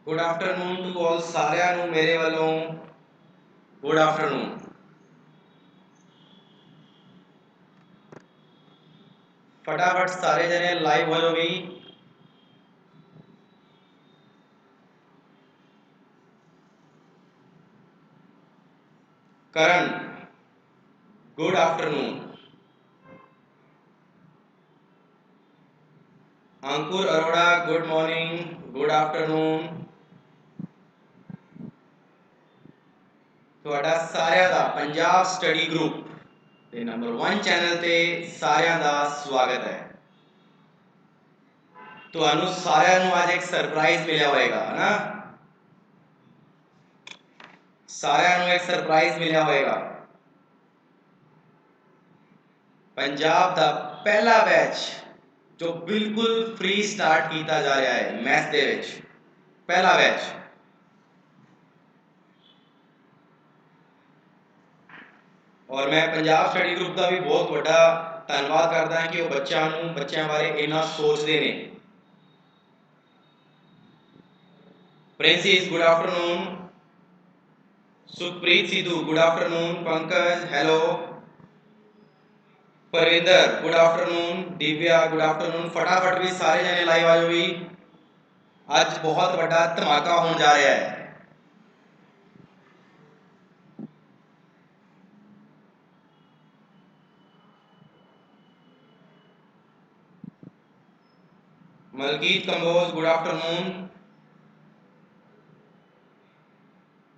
Good afternoon to all सारिਆਂ ਨੂੰ ਮੇਰੇ ਵੱਲੋਂ गुड आफ्टरनून। फटाफट सारे जने लाइव हो जाओ भी। Karan good afternoon. Ankur Arora good morning good afternoon. ਤੁਹਾਡਾ ਸਾਰਿਆਂ ਦਾ ਪੰਜਾਬ ਸਟੱਡੀ ਗਰੁੱਪ ਤੇ ਨੰਬਰ 1 ਚੈਨਲ ਤੇ ਸਾਰਿਆਂ ਦਾ ਸਵਾਗਤ ਹੈ। ਤੁਹਾਨੂੰ ਸਾਰਿਆਂ ਨੂੰ ਅੱਜ ਇੱਕ ਸਰਪ੍ਰਾਈਜ਼ ਮਿਲਿਆ ਹੋਵੇਗਾ ਹੈ ਨਾ। ਸਾਰਿਆਂ ਨੂੰ ਇੱਕ ਸਰਪ੍ਰਾਈਜ਼ ਮਿਲਿਆ ਹੋਵੇਗਾ। ਪੰਜਾਬ ਦਾ ਪਹਿਲਾ ਬੈਚ ਜੋ ਬਿਲਕੁਲ ਫ੍ਰੀ ਸਟਾਰਟ ਕੀਤਾ ਜਾ ਰਿਹਾ ਹੈ ਮੈਥ ਦੇ ਵਿੱਚ, ਪਹਿਲਾ ਬੈਚ। और मैं पंजाब स्टडी ग्रुप का भी बहुत बड़ा धन्यवाद करता कि वो बच्चों बारे इन्ना सोचते हैं। Premises good afternoon, Sukhpreet Sidhu good afternoon, Pankaj hello, Parvinder good afternoon, Divya good afternoon. फटाफट भी सारे जने लाइव आ जाओ भी, आज बहुत बड़ा धमाका होने जा रहा है। Malkit Kamboj good afternoon,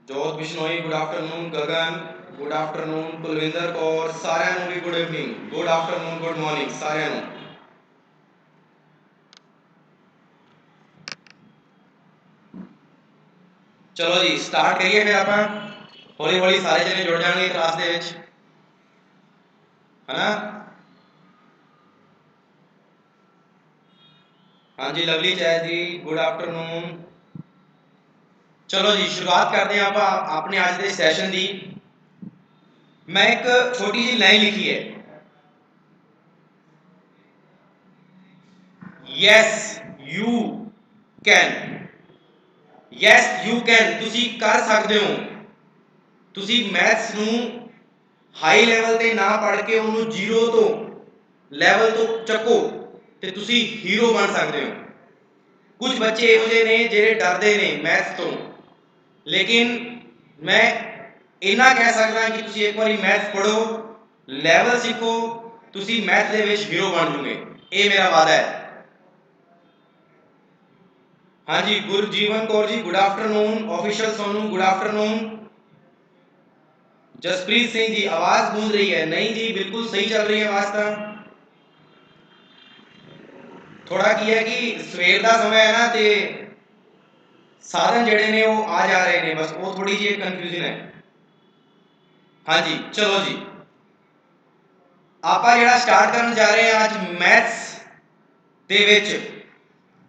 Jot Bishnoi good afternoon, Gagan good afternoon, Kulwinder Kaur सारिਆਂ ਨੂੰ भी good evening good afternoon good morning सारिਆਂ ਨੂੰ। चलो जी स्टार्ट करिए फिर ਆਪਾਂ हौली हौली सारे जने जुड़ जाएंगे क्लास ਦੇ ਵਿੱਚ, है ना। हाँ जी लवली जय जी गुड आफ्टरनून। चलो जी शुरुआत करते हैं आप अपने आज के सैशन की। मैं एक छोटी जी लाइन लिखी है, yes you can, yes you can तुसी कर सकते हो। तुसी मैथ्स नूं हाई लैवल ते ना पढ़ के उन्होंने जीरो तो लैवल तो चको ते तुसी हीरो बन सकते हो। कुछ बच्चे इहो जिहे ने जिहड़े डरदे ने मैथ्स तो, लेकिन मैं इन्ना कह सकदा कि तुसी एक बारी मैथ्स पढ़ो, लैवल सीखो, तुसी मैथ दे विच हीरो बन जूगे, ये मेरा वादा है। हाँ जी Gurjeevan Kaur ji good afternoon, official Sonu good afternoon, Jaspreet Singh ji आवाज गूंज रही है, नहीं जी बिल्कुल सही चल रही है आवाज। तो थोड़ा की है कि सवेर का समय है ना, तो साधन जड़े ने वो आ जा रहे हैं, बस वो थोड़ी जी कन्फ्यूजन है। हाँ जी चलो जी आप जरा स्टार्ट करने जा रहे हैं आज मैथ्स दे विच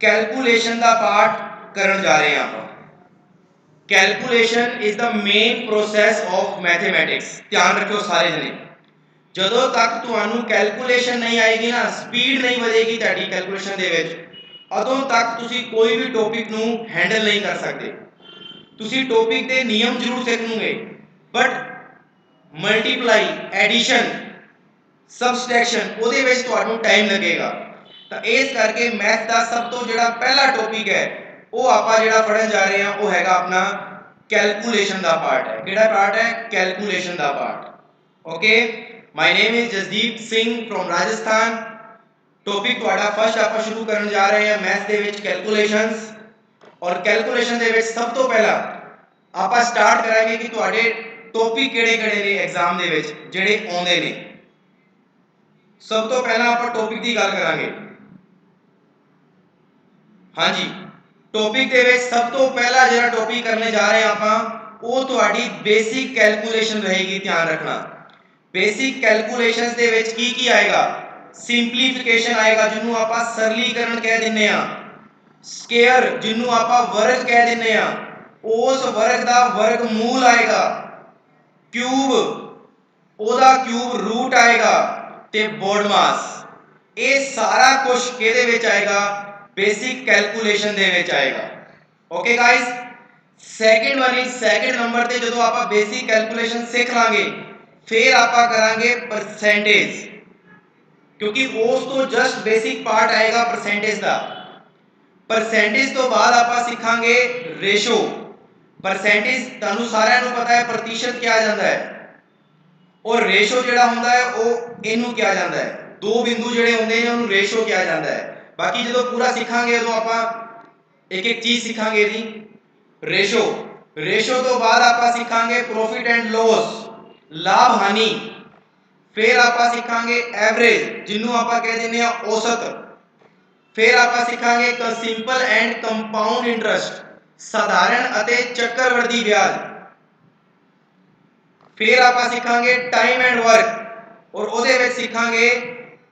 कैलकुलेशन का पार्ट करने जा रहे हैं। आप calculation is the main process of mathematics. ध्यान रखो सारे जने, ਜਦੋਂ तक ਤੁਹਾਨੂੰ कैलकुलेशन नहीं आएगी ना, स्पीड नहीं बढ़ेगी ਤੁਹਾਡੀ कैलकुलेशन ਦੇ ਵਿੱਚ, ਉਦੋਂ तक ਤੁਸੀਂ कोई भी टॉपिक ਨੂੰ हैंडल नहीं कर सकते। ਤੁਸੀਂ टॉपिक ਦੇ नियम जरूर सीख लूंगे, बट मल्टीप्लाई एडिशन सबट्रैक्शन ਉਹਦੇ ਵਿੱਚ ਤੁਹਾਨੂੰ टाइम लगेगा। तो इस करके मैथ का सब तो ਜਿਹੜਾ पहला टॉपिक है वो ਆਪਾਂ ਜਿਹੜਾ ਪੜਨ ਜਾ ਰਹੇ ਹਾਂ वो हैगा अपना कैलकुलेशन का पार्ट है। ਕਿਹੜਾ पार्ट है? कैलकुलेशन का part. Okay my name is Jasdeep Singh from Rajasthan. Topic ਤੁਹਾਡਾ फर्स्ट ਆਪਾਂ शुरू ਕਰਨ ਜਾ ਰਹੇ ਹਾਂ मैथ ਦੇ ਵਿੱਚ कैलकुलेशंस। और कैलकुलेशन ਦੇ ਵਿੱਚ ਸਭ ਤੋਂ ਪਹਿਲਾਂ ਆਪਾਂ ਸਟਾਰਟ ਕਰਾਂਗੇ ਕਿ ਤੁਹਾਡੇ ਟੌਪਿਕ ਕਿਹੜੇ-ਕਿਹੜੇ ਨੇ ਐਗਜ਼ਾਮ ਦੇ ਵਿੱਚ ਜਿਹੜੇ ਆਉਂਦੇ ਨੇ। ਸਭ ਤੋਂ ਪਹਿਲਾਂ ਆਪਾਂ ਟੌਪਿਕ ਦੀ ਗੱਲ ਕਰਾਂਗੇ। हाँ जी टॉपिक ਦੇ ਵਿੱਚ ਸਭ ਤੋਂ ਪਹਿਲਾ ਜਿਹੜਾ ਟੌਪਿਕ ਕਰਨੇ ਜਾ ਰਹੇ ਆਪਾਂ ਉਹ ਤੁਹਾਡੀ ਬੇਸਿਕ ਕੈਲਕੂਲੇਸ਼ਨ ਰਹੇਗੀ। ਧਿਆਨ ਰੱਖਣਾ बेसिक कैलकुलेशंस दे विच की आएगा? सिंपलीफिकेशन आएगा जिन्हों आपां सरलीकरण कह दिन्ने आ, स्केयर जिन्हों आपां वर्ग कह दिन्ने आ, उस वर्ग दा वर्गमूल आएगा, क्यूब ओदा क्यूब रूट आएगा ते बॉडमास। ये सारा कुछ किहदे विच आएगा? बेसिक कैलकुलेशन दे विच आएगा। Okay guys, second one is second number ते जो आप बेसिक कैलकुलेशन सीख लांगे फिर आप करांगे परसेंटेज, क्योंकि उस तो जस्ट बेसिक पार्ट आएगा परसेंटेज का। परसेंटेज तो बाद आप सीखांगे रेशो। परसेंटेज तुहानू सारिਆਂ ਨੂੰ पता है प्रतिशत क्या जाता है और रेशो ਜਿਹੜਾ ਹੁੰਦਾ है वो ਇਹਨੂੰ ਕਿਹਾ ਜਾਂਦਾ है। दो बिंदु ਜਿਹੜੇ ਹੁੰਦੇ ਨੇ ਉਹਨੂੰ रेशो ਕਿਹਾ ਜਾਂਦਾ है। बाकी जो पूरा सीखांगे उदों आप एक एक चीज सीखांगे जी। रेशो रेशो तो बाद आप सीखांगे प्रॉफिट एंड लॉस, लाभ हानि। फिर आप सीखांगे एवरेज जिन्हों आप कह देने औसत। फिर आप सीखांगे सिंपल एंड कंपाउंड इंटरेस्ट, साधारण अते चक्रवर्ती ब्याज। फिर आप सीखांगे टाइम एंड वर्क और ਉਹਦੇ ਵਿੱਚ सीखांगे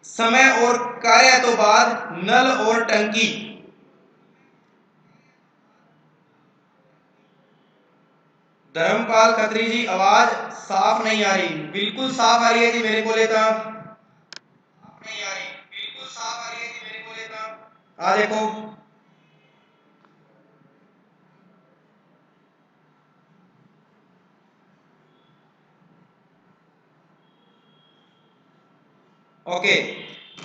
समय और कार्य तो बाद नल और टंकी। धर्मपाल खत्री जी आवाज साफ नहीं आ रही। बिल्कुल साफ आ रही है जी मेरे को लेता नहीं आ रही, बिल्कुल साफ आ रही है जी मेरे को लेता। आ देखो ओके।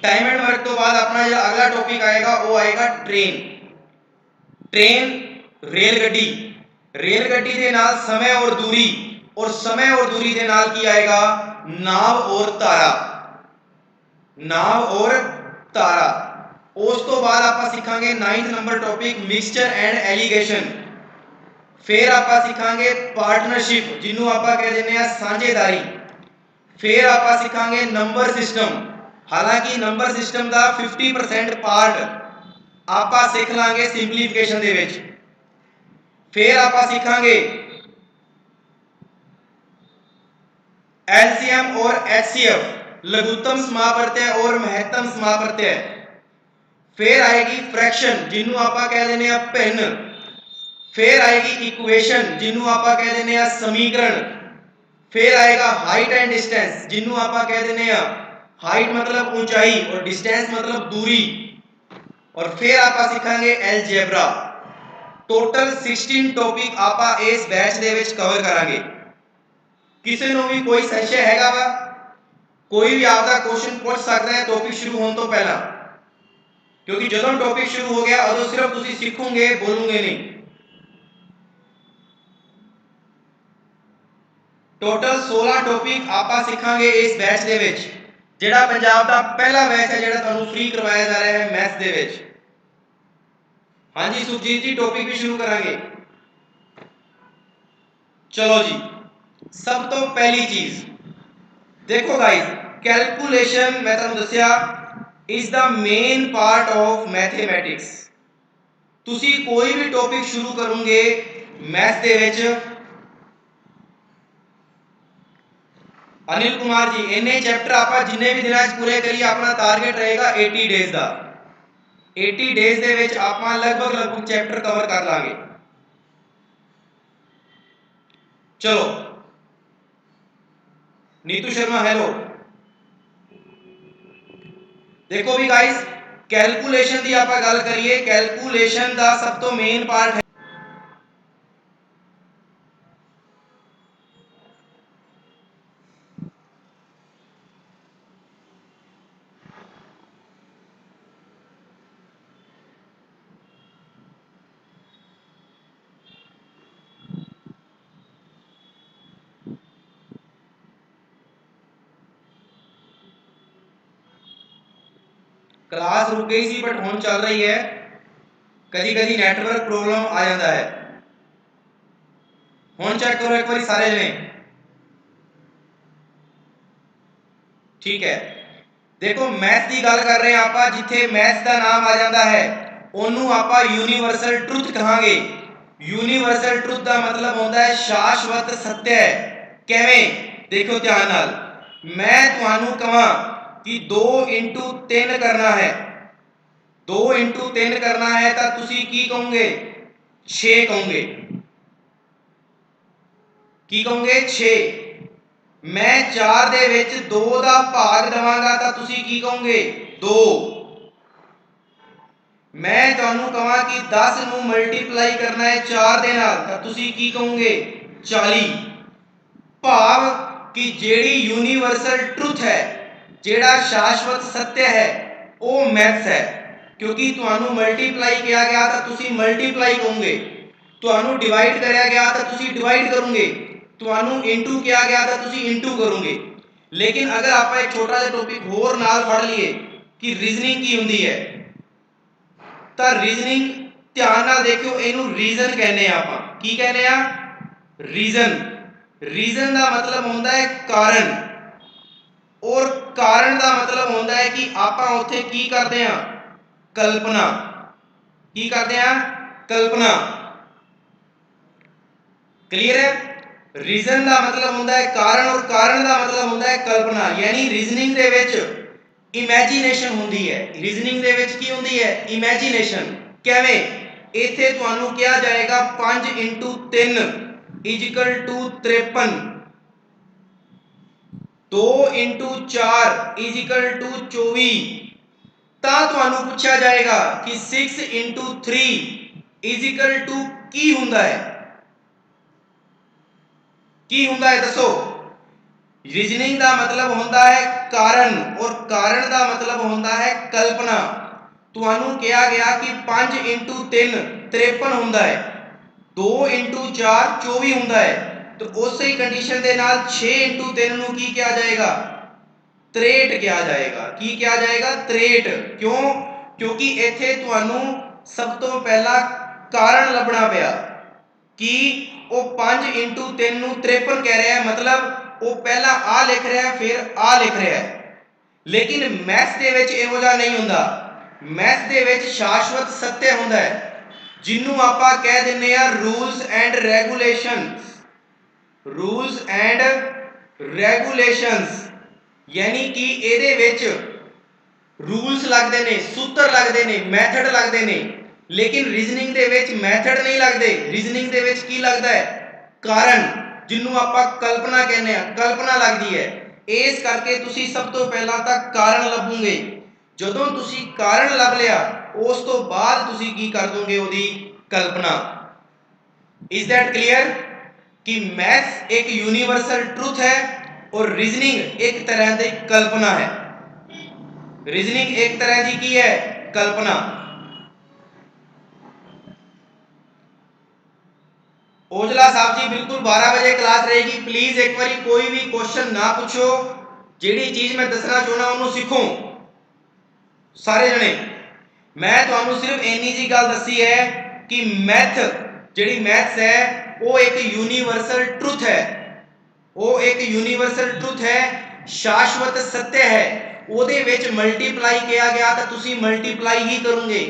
टाइम एंड वर्क तो बाद अपना जो अगला टॉपिक आएगा वो आएगा ट्रेन। ट्रेन रेलगड्डी, रेलगड्डी के नाल समय और दूरी, और समय और दूरी के नाल की आएगा नाव और तारा, नाव और तारा। उस तो बाद आप सीखांगे 9th number topic mixture and allegation. फिर आप सीखांगे पार्टनरशिप जिन्हों आप कह देने साझेदारी। फिर आप सीखांगे नंबर सिस्टम, हालांकि नंबर सिस्टम का 50% पार्ट आप सीख लांगे सिंपलीफिकेशन दे विच। फिर आप सीखांगे एलसीएम और एचसीएफ, लघुत्तम समापवर्त्य और महत्तम समापवर्त्य। फिर आएगी फ्रैक्शन जिन्हों आप कह देने भिन्न। फिर आएगी इक्वेशन जिन्हों आप कह देने समीकरण। फिर आएगा हाइट एंड डिस्टेंस जिन्हों आप कह देने हाइट मतलब ऊंचाई और डिस्टेंस मतलब दूरी। और फिर आप सीखांगे एलजेब्रा। टोटल 16 टॉपिक आप इस बैच दे विच कवर करांगे। किसी को भी कोई संशय हैगा वा, कोई भी आपका क्वेश्चन पूछ सकता है टॉपिक शुरू होने तो पहला, क्योंकि जो टॉपिक शुरू हो गया उदों सिर्फ तुसीं सीखोगे बोलोगे नहीं। टोटल 16 टॉपिक आप सीखांगे इस बैच दे विच, जेड़ा पंजाब दा पहला बैच है जेड़ा तुहानू फ्री करवाया जा रहा है मैथ्स दे विच। हाँ जी सुखजीत जी टॉपिक भी शुरू करांगे। चलो जी, सब तो पहली चीज देखो गाइस, कैलकुलेशन मैं तुहानू दस्सिया is the main part of mathematics. तुसी कोई भी टॉपिक शुरू करोगे मैथ्स दे विच, अनिल कुमार जी इन्ने चैप्टर आप जिन्ने भी दिनों पूरे करिए अपना टारगेट रहेगा 80 डेज का। 80 डेज दे विच आप लगभग चैप्टर कवर कर लांगे। चलो नीतू शर्मा हेलो। देखो भी गाइस कैलकुलेशन की आप गल करिए, कैलकुलेशन का सब तो मेन पार्ट है क्लास रुक गई सी बट हुण चल रही है, कदी कदी नेटवर्क प्रॉब्लम आ जाता है। हुण चेक करो एक बार सारे जने, ठीक है। देखो मैथ की गल कर रहे हैं आप, जिथे मैथ का नाम आ जाता है ओनू आप यूनीवर्सल ट्रुथ कहांगे। यूनीवर्सल ट्रुथ का मतलब होता है शाश्वत सत्य। किवें देखो ध्यान नाल, मैं तुहानू कहां कि 2 इंटू 3 करना है, 2 इंटू 3 करना है तो तुसी की कहोगे 6 कहोगे, की कहोगे 6। मैं 4 दे विच 2 का भाग दवांगा तो तुसी की कहोगे 2। मैं ਤੁਹਾਨੂੰ ਕਹਾਂ ਕਿ 10 ਨੂੰ ਮਲਟੀਪਲਾਈ ਕਰਨਾ ਹੈ 4 ਦੇ ਨਾਲ ਤਾਂ ਤੁਸੀਂ ਕੀ ਕਹੋਗੇ 40। ਭਾਵ ਕਿ ਜਿਹੜੀ ਯੂਨੀਵਰਸਲ ਟਰੁਥ ਹੈ, ਜਿਹੜਾ ਸ਼ਾਸ਼ਵਤ ਸत्य ਹੈ, ਉਹ ਮੈਥਸ ਹੈ। ਕਿਉਂਕਿ ਤੁਹਾਨੂੰ ਮਲਟੀਪਲਾਈ ਕਿਹਾ ਗਿਆ ਤਾਂ ਤੁਸੀਂ ਮਲਟੀਪਲਾਈ ਕਹੋਗੇ, ਤੁਹਾਨੂੰ ਡਿਵਾਈਡ ਕਰਿਆ ਗਿਆ ਤਾਂ ਤੁਸੀਂ ਡਿਵਾਈਡ ਕਰੋਗੇ, ਤੁਹਾਨੂੰ ਇਨਟੂ ਕਿਹਾ ਗਿਆ ਤਾਂ ਤੁਸੀਂ ਇਨਟੂ ਕਰੋਗੇ। ਲੇਕਿਨ ਅਗਰ ਆਪਾਂ ਇੱਕ ਛੋਟਾ ਜਿਹਾ ਟੌਪਿਕ ਹੋਰ ਨਾਲ ਫੜ ਲਈਏ ਕਿ ਰੀਜ਼ਨਿੰਗ ਕੀ ਹੁੰਦੀ ਹੈ, ਤਾਂ ਰੀਜ਼ਨਿੰਗ ਧਿਆਨ ਨਾਲ ਦੇਖਿਓ, ਇਹਨੂੰ ਰੀਜ਼ਨ ਕਹਿੰਦੇ ਆ ਆਪਾਂ। ਕੀ ਕਹਿੰਦੇ ਆ? ਰੀਜ਼ਨ। ਰੀਜ਼ਨ ਦਾ ਮਤਲਬ ਹੁੰਦਾ ਹੈ ਕਾਰਨ, ਔਰ ਕਾਰਨ ਦਾ ਮਤਲਬ ਹੁੰਦਾ ਹੈ ਕਿ ਆਪਾਂ ਉੱਥੇ ਕੀ ਕਰਦੇ ਆ? ਕਲਪਨਾ। ਕੀ ਕਰਦੇ ਆ? ਕਲਪਨਾ। ਕਲੀਅਰ ਹੈ? ਰੀਜ਼ਨ ਦਾ ਮਤਲਬ ਹੁੰਦਾ ਹੈ ਕਾਰਨ, ਔਰ ਕਾਰਨ ਦਾ ਮਤਲਬ ਹੁੰਦਾ ਹੈ ਕਲਪਨਾ। ਯਾਨੀ ਰੀਜ਼ਨਿੰਗ ਦੇ ਵਿੱਚ ਇਮੇਜਿਨੇਸ਼ਨ ਹੁੰਦੀ ਹੈ। ਰੀਜ਼ਨਿੰਗ ਦੇ ਵਿੱਚ ਕੀ ਹੁੰਦੀ ਹੈ? ਇਮੇਜਿਨੇਸ਼ਨ। ਕਿਵੇਂ? ਇੱਥੇ ਤੁਹਾਨੂੰ ਕਿਹਾ ਜਾਏਗਾ 5 × 3 = 53, 2 × 4 = 24, ਤਾਂ ਤੁਹਾਨੂੰ ਪੁੱਛਿਆ ਜਾਏਗਾ ਕਿ 6 × 3 = ਕੀ ਹੁੰਦਾ ਹੈ? ਕੀ ਹੁੰਦਾ ਹੈ ਦੱਸੋ? ਰੀਜ਼ਨਿੰਗ ਦਾ ਮਤਲਬ ਹੁੰਦਾ ਹੈ ਕਾਰਨ, ਔਰ ਕਾਰਨ ਦਾ ਮਤਲਬ ਹੁੰਦਾ ਹੈ ਕਲਪਨਾ। ਤੁਹਾਨੂੰ ਕਿਹਾ ਗਿਆ ਕਿ 5 × 3 53 ਹੁੰਦਾ ਹੈ, 2 × 4 24 ਹੁੰਦਾ ਹੈ, ਤਾਂ ਉਸੇ ਕੰਡੀਸ਼ਨ ਦੇ ਨਾਲ 6 × 3 ਨੂੰ ਕੀ ਕਿਹਾ ਜਾਏਗਾ? 63 ਕਿਹਾ ਜਾਏਗਾ। ਕੀ ਕਿਹਾ ਜਾਏਗਾ? 63। ਕਿਉਂ? ਕਿਉਂਕਿ ਇੱਥੇ ਤੁਹਾਨੂੰ ਸਭ ਤੋਂ ਪਹਿਲਾਂ ਕਾਰਨ ਲੱਭਣਾ ਪਿਆ ਕਿ ਉਹ 5 × 3 ਨੂੰ 53 ਕਹਿ ਰਿਹਾ ਹੈ, ਮਤਲਬ ਉਹ ਪਹਿਲਾਂ ਆ ਲਿਖ ਰਿਹਾ ਹੈ, ਫਿਰ ਆ ਲਿਖ ਰਿਹਾ ਹੈ। ਲੇਕਿਨ ਮੈਥਸ ਦੇ ਵਿੱਚ ਇਹੋ ਜਿਹਾ ਨਹੀਂ ਹੁੰਦਾ। ਮੈਥਸ ਦੇ ਵਿੱਚ ਸ਼ਾਸ਼ਵਤ ਸत्य ਹੁੰਦਾ ਹੈ, ਜਿਹਨੂੰ ਆਪਾਂ ਕਹਿ ਦਿੰਦੇ ਆ rules and regulations. Rules and regulations ਯਾਨੀ ਕਿ ਇਹਦੇ ਵਿੱਚ ਰੂਲਸ ਲੱਗਦੇ ਨੇ, ਸੂਤਰ ਲੱਗਦੇ ਨੇ, ਮੈਥਡ ਲੱਗਦੇ ਨੇ। ਲੇਕਿਨ ਰੀਜ਼ਨਿੰਗ ਦੇ ਵਿੱਚ ਮੈਥਡ ਨਹੀਂ ਲੱਗਦੇ। ਰੀਜ਼ਨਿੰਗ ਦੇ ਵਿੱਚ ਕੀ ਲੱਗਦਾ ਹੈ? ਕਾਰਨ, ਜਿਹਨੂੰ ਆਪਾਂ ਕਲਪਨਾ ਕਹਿੰਦੇ ਆ, ਕਲਪਨਾ ਲੱਗਦੀ ਹੈ। ਇਸ ਕਰਕੇ ਤੁਸੀਂ ਸਭ ਤੋਂ ਪਹਿਲਾਂ ਤਾਂ ਕਾਰਨ ਲੱਭੋਗੇ। ਜਦੋਂ ਤੁਸੀਂ ਕਾਰਨ ਲੱਭ ਲਿਆ, ਉਸ ਤੋਂ ਬਾਅਦ ਤੁਸੀਂ ਕੀ ਕਰ ਦੋਗੇ? ਉਹਦੀ ਕਲਪਨਾ। Is that clear? ਕਿ ਮੈਥਸ ਇੱਕ ਯੂਨੀਵਰਸਲ ਟਰੁਥ ਹੈ और रीजनिंग एक तरह की कल्पना है। रीजनिंग एक तरह की की है? कल्पना। ओजला साहब जी बिल्कुल 12 बजे क्लास रहेगी। प्लीज एक बार कोई भी क्वेश्चन ना पूछो, जिहड़ी चीज मैं दसना चाहना उन्होंने सीखो सारे जने। मैं तुहानू सिर्फ इन्नी जी गल दसी है कि मैथ जिहड़ी मैथ्स है वो एक यूनीवर्सल ट्रुथ है। वो एक यूनीवर्सल ट्रुथ है, शाश्वत सत्य है। ਉਹਦੇ ਵਿੱਚ ਮਲਟੀਪਲਾਈ किया गया तो तुसी मल्टीप्लाई ही करोगे,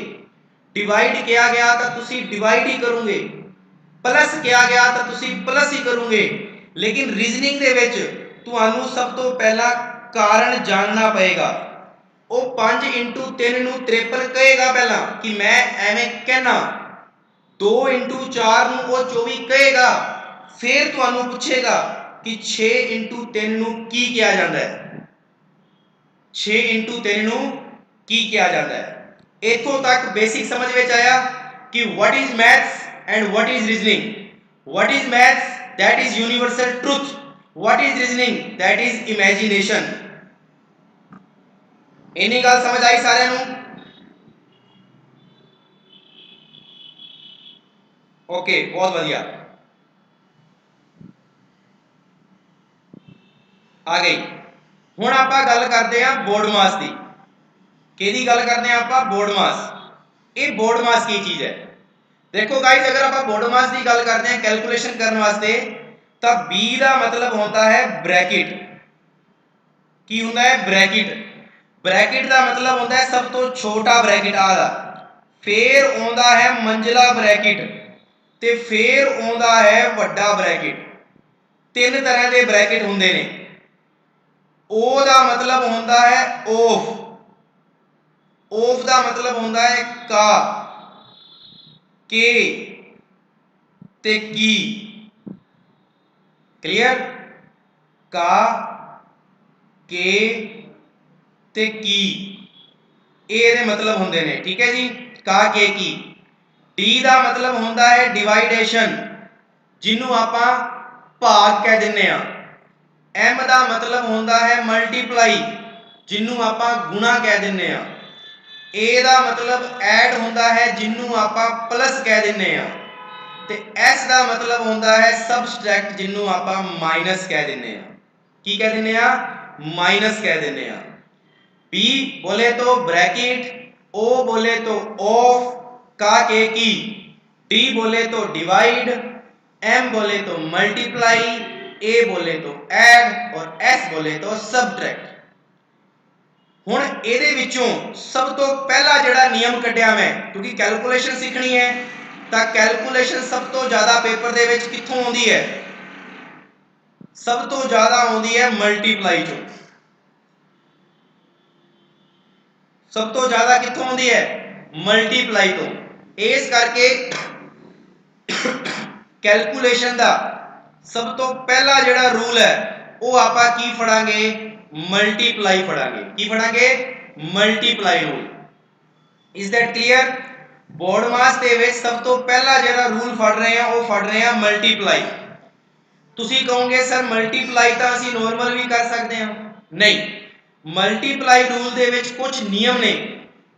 डिवाइड किया गया तो तुसी डिवाइड ही करोगे, प्लस किया गया तो तुसी प्लस ही करोगे। लेकिन रीजनिंग ਦੇ ਵਿੱਚ ਤੁਹਾਨੂੰ ਸਭ ਤੋਂ ਪਹਿਲਾਂ ਕਾਰਨ ਜਾਣਨਾ ਪਏਗਾ। ਉਹ 5 × 3 ਨੂੰ 53 ਕਹੇਗਾ ਪਹਿਲਾਂ ਕਿ ਮੈਂ ਐਵੇਂ ਕਹਿਣਾ, 2 × 4 ਨੂੰ ਉਹ 24 ਕਹੇਗਾ, ਫਿਰ ਤੁਹਾਨੂੰ ਪੁੱਛੇਗਾ कि 6 × 3 ਨੂੰ ਕੀ ਕਿਹਾ ਜਾਂਦਾ ਹੈ? 6 × 3 ਨੂੰ ਕੀ ਕਿਹਾ ਜਾਂਦਾ ਹੈ? ਇੱਥੋਂ ਤੱਕ ਬੇਸਿਕ ਸਮਝ ਵਿੱਚ ਆਇਆ ਕਿ what is maths and what is reasoning? What is maths? That is universal truth. What is reasoning? That is imagination. ਇੰਨੀ ਗੱਲ ਸਮਝ ਆਈ ਸਾਰਿਆਂ ਨੂੰ? ਓਕੇ, ਬਹੁਤ ਵਧੀਆ। आ गई। हुण आपां गल करते हैं बोर्ड मास की। किहदी गल करते हैं आपां? बोर्ड मास। ये बोर्ड मास की चीज़ है? देखो गाइस, अगर आपां बोर्ड मास की गल करते हैं कैलकुलेशन करने वास्ते, तो बी का मतलब होता है ब्रैकेट। की होता है? ब्रैकेट। ब्रैकेट का मतलब होता है सब तो छोटा ब्रैकेट आ, फिर आउंदा है मंजिला ब्रैकेट, ते फिर आउंदा है वड्डा ब्रैकेट। तीन तरह के ब्रैकेट होंदे ने। ओ दा मतलब होता है ओफ, ओफ का मतलब होता है का, के ते की। क्लियर? का, के ते की, ये मतलब होंदे ने। ठीक है जी। का के की। डी का मतलब होंदा है डिवाइडेशन, जिन्हों आपां भाग कह दिंने आ। एम का मतलब होंदा है मल्टीप्लाई, जिन्हों आपां गुणा कह दिंने आ। ए का मतलब ऐड होंदा है, जिन्हों आपां प्लस कह दिंने आ। ते एस का मतलब होंदा है सबस्ट्रैक्ट, जिन्हों आपां माइनस कह दिंने आ। की कह दिंने आ? माइनस कह दिंने आ। बी बोले तो ब्रैकेट, ओ बोले तो ऑफ, का के की, डी बोले तो डिवाइड, एम बोले तो मल्टीप्लाई, ए बोले तो ऐड और एस बोले तो सबट्रैक्ट। हुण इहदे विचों सब तो पहला जिहड़ा नियम कढिया मैं, क्योंकि कैलकुलेशन सीखनी है तां कैलकुलेशन सब तो ज़्यादा पेपर दे विच कित्थों आउंदी है? सब तो ज़्यादा आउंदी है मल्टीप्लाई चों। सब तो ज़्यादा कित्थों आउंदी है? मल्टीप्लाई तो। इस करके कैलकुलेशन का सब तो पहला जिहड़ा रूल है वो आपां की फड़ांगे? मल्टीप्लाई फड़ांगे। की फड़ांगे? Multiply rule. Is that clear? BODMAS दे विच सब तो पहला जिहड़ा रूल फड़ रहे हैं वो फड़ रहे हैं मल्टीप्लाई। तुसी कहोगे सर मल्टीप्लाई तो असीं नॉर्मल भी कर सकते हैं। नहीं, मल्टीप्लाई रूल दे विच कुछ नियम ने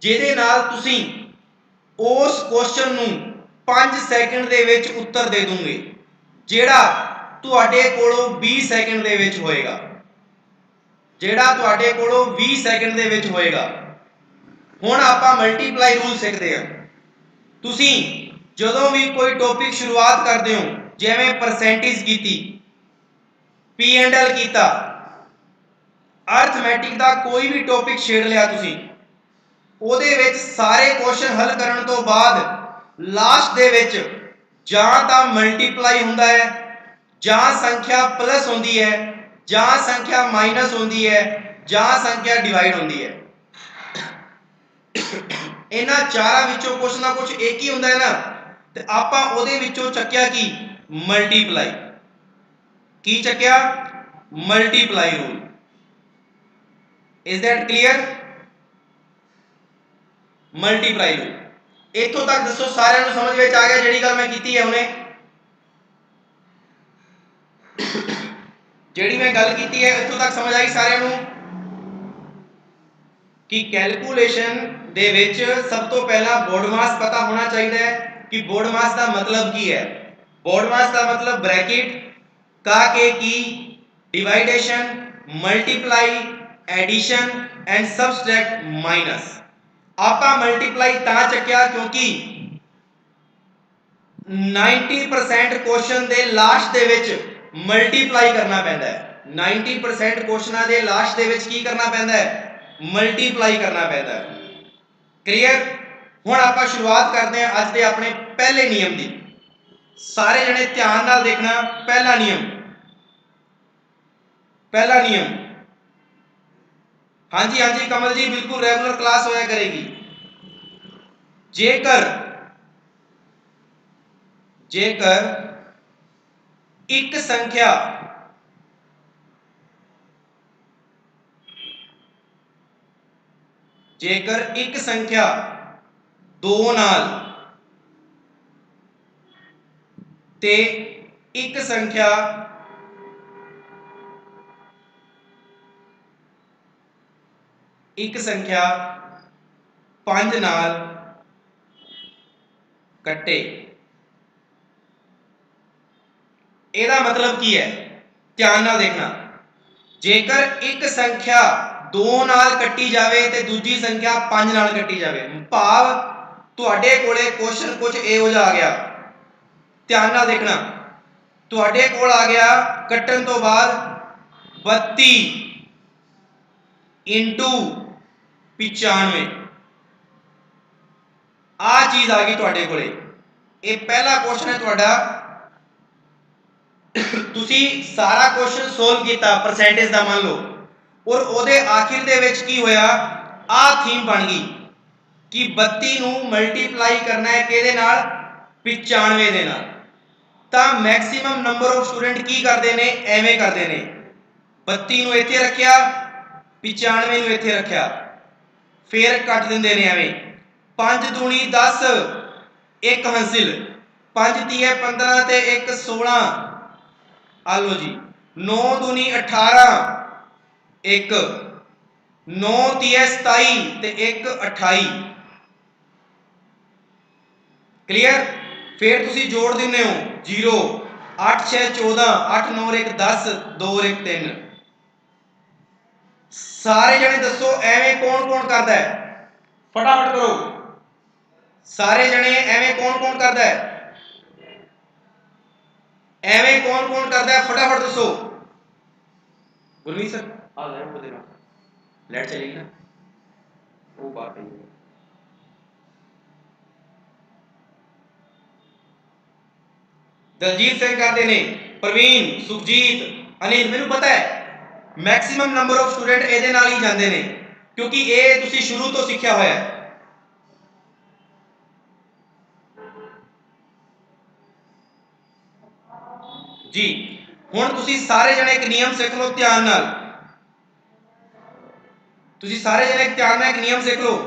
जिहदे नाल तुसी उस क्वेश्चन नूं 5 सैकंड दे विच उत्तर दे दोगे, जिहड़ा तुहाडे कोलों 20 सैकंड दे विच होएगा। जिहड़ा तुहाडे कोलों 20 सैकंड दे विच होएगा। हुण आपां मल्टीप्लाई रूल सीखदे हां। तुसी जदों भी कोई टॉपिक शुरुआत करदे हो, जिवें परसेंटेज कीती, पी एंड एल कीता, अर्थमैटिक का कोई भी टॉपिक छेड़ लिया तुसी, ਉਹਦੇ ਵਿੱਚ ਸਾਰੇ ਕੁਐਸਚਨ ਹੱਲ ਕਰਨ ਤੋਂ ਬਾਅਦ ਲਾਸਟ ਦੇ ਵਿੱਚ ਜਾਂ ਤਾਂ ਮਲਟੀਪਲਾਈ ਹੁੰਦਾ ਹੈ, ਜਾਂ ਸੰਖਿਆ ਪਲਸ ਹੁੰਦੀ ਹੈ, ਜਾਂ ਸੰਖਿਆ ਮਾਈਨਸ ਹੁੰਦੀ ਹੈ, ਜਾਂ ਸੰਖਿਆ ਡਿਵਾਈਡ ਹੁੰਦੀ ਹੈ। ਇਹਨਾਂ ਚਾਰਾਂ ਵਿੱਚੋਂ ਕੁਛ ਨਾ ਕੁਛ ਇੱਕ ਹੀ ਹੁੰਦਾ ਹੈ ਨਾ, ਤੇ ਆਪਾਂ ਉਹਦੇ ਵਿੱਚੋਂ ਚੱਕਿਆ ਕੀ? ਮਲਟੀਪਲਾਈ। ਕੀ ਚੱਕਿਆ? Multiply rule. Is that clear? Multiply rule. इत्थों तक दसो सारिਆਂ ਨੂੰ समझ ਵਿੱਚ आ गया ਜਿਹੜੀ ਗੱਲ मैं ਕੀਤੀ है ਉਹਨੇ? ਜਿਹੜੀ मैं ਗੱਲ ਕੀਤੀ है इत्थों तक समझ आई ਸਾਰਿਆਂ ਨੂੰ कि कैलकुलेशन ਦੇ ਵਿੱਚ सब तो पहला बोर्ड मास पता होना चाहिए कि बोर्ड मास का मतलब की है। बोर्ड मास का मतलब ब्रैकेट, का के की, division, multiply, addition and subtract minus. आपा मल्टीप्लाई ता चक्या क्योंकि 90% क्वेश्चन दे लास्ट दे विच मल्टीप्लाई करना पैंदा है। 90% क्वेश्चनां दे लास्ट दे विच की करना पैंदा है? मल्टीप्लाई करना पैंदा है। क्लियर? हुण आपां शुरुआत करते हैं अज दे अपने पहले नियम दी। सारे जने ध्यान नाल देखना। पहला नियम, पहला नियम। हाँ जी, हाँ जी कमल जी, बिल्कुल रेगुलर क्लास होया करेगी। जेकर जेकर एक संख्या जेकर एक संख्या 2 नाल ते एक संख्या एक संख्या 5 नाल कट्टे, ਇਹਦਾ मतलब की है? ध्यान नाल देखना। जेकर एक संख्या 2 नाल कट्टी जावे ते दूजी संख्या 5 नाल कट्टी जावे, भाव तुहाडे कोले क्वेश्चन कुछ ਇਹੋ ਜਿਹਾ आ गया। ध्यान नाल देखना। तुहाडे कोल आ गया कट्टन तो बाद 32 इंटू 95। आ चीज आ गई तुहाडे कोले। ये पहला क्वेश्चन है तुहाडा। तुसी सारा क्वेश्चन सोल्व किया परसेंटेज का मान लो, और ਉਹਦੇ आखिर ਦੇ ਵਿੱਚ ਕੀ ਹੋਇਆ? आ थीम बन गई कि 32 ਨੂੰ ਮਲਟੀਪਲਾਈ ਕਰਨਾ ਹੈ ਕਿਹਦੇ ਨਾਲ? 95 ਦੇ ਨਾਲ। ਤਾਂ ਮੈਕਸਿਮਮ ਨੰਬਰ ਆਫ ਸਟੂਡੈਂਟ ਕੀ ਕਰਦੇ ਨੇ? ਐਵੇਂ ਕਰਦੇ ਨੇ, 32 ਨੂੰ ਇੱਥੇ ਰੱਖਿਆ, 95 ਨੂੰ ਇੱਥੇ ਰੱਖਿਆ, ਫਿਰ ਕੱਟ ਦਿੰਦੇ ਨੇ ਐਵੇਂ। 5 दूनी 10 एक हंसिल 5 तीए 15 ते 1 16 आ लो जी 9 दूनी 18 1 9 तीए 27 ते 1 28 क्लियर। फिर तुसी जोड़ दिंदे हो 0 8 6 14 8 9 1 10 2 1 3 सारे जने दसो एवें कौन कौन करता है फटाफट करो सारे जने एवें कौन कौन करता है एवें कौन कौन करता है फटाफट दसो गुरमीत सर आ लाइट को देना लाइट चलेगी ना वो बात है दलजीत सिंह करते ने प्रवीण सुखजीत अनिल मैनू पता है मैक्सिमम नंबर ऑफ स्टूडेंट ਇਹਦੇ ਨਾਲ ਹੀ ਜਾਂਦੇ ਨੇ क्योंकि ਇਹ ਤੁਸੀਂ ਸ਼ੁਰੂ ਤੋਂ ਸਿੱਖਿਆ ਹੋਇਆ ਹੈ जी ਹੁਣ ਤੁਸੀਂ ਸਾਰੇ ਜਣੇ ਇੱਕ ਨਿਯਮ ਸਿੱਖ ਲਓ ਧਿਆਨ ਨਾਲ ਤੁਸੀਂ ਸਾਰੇ ਜਣੇ ਧਿਆਨ ਨਾਲ ਇੱਕ ਨਿਯਮ ਸਿੱਖ ਲਓ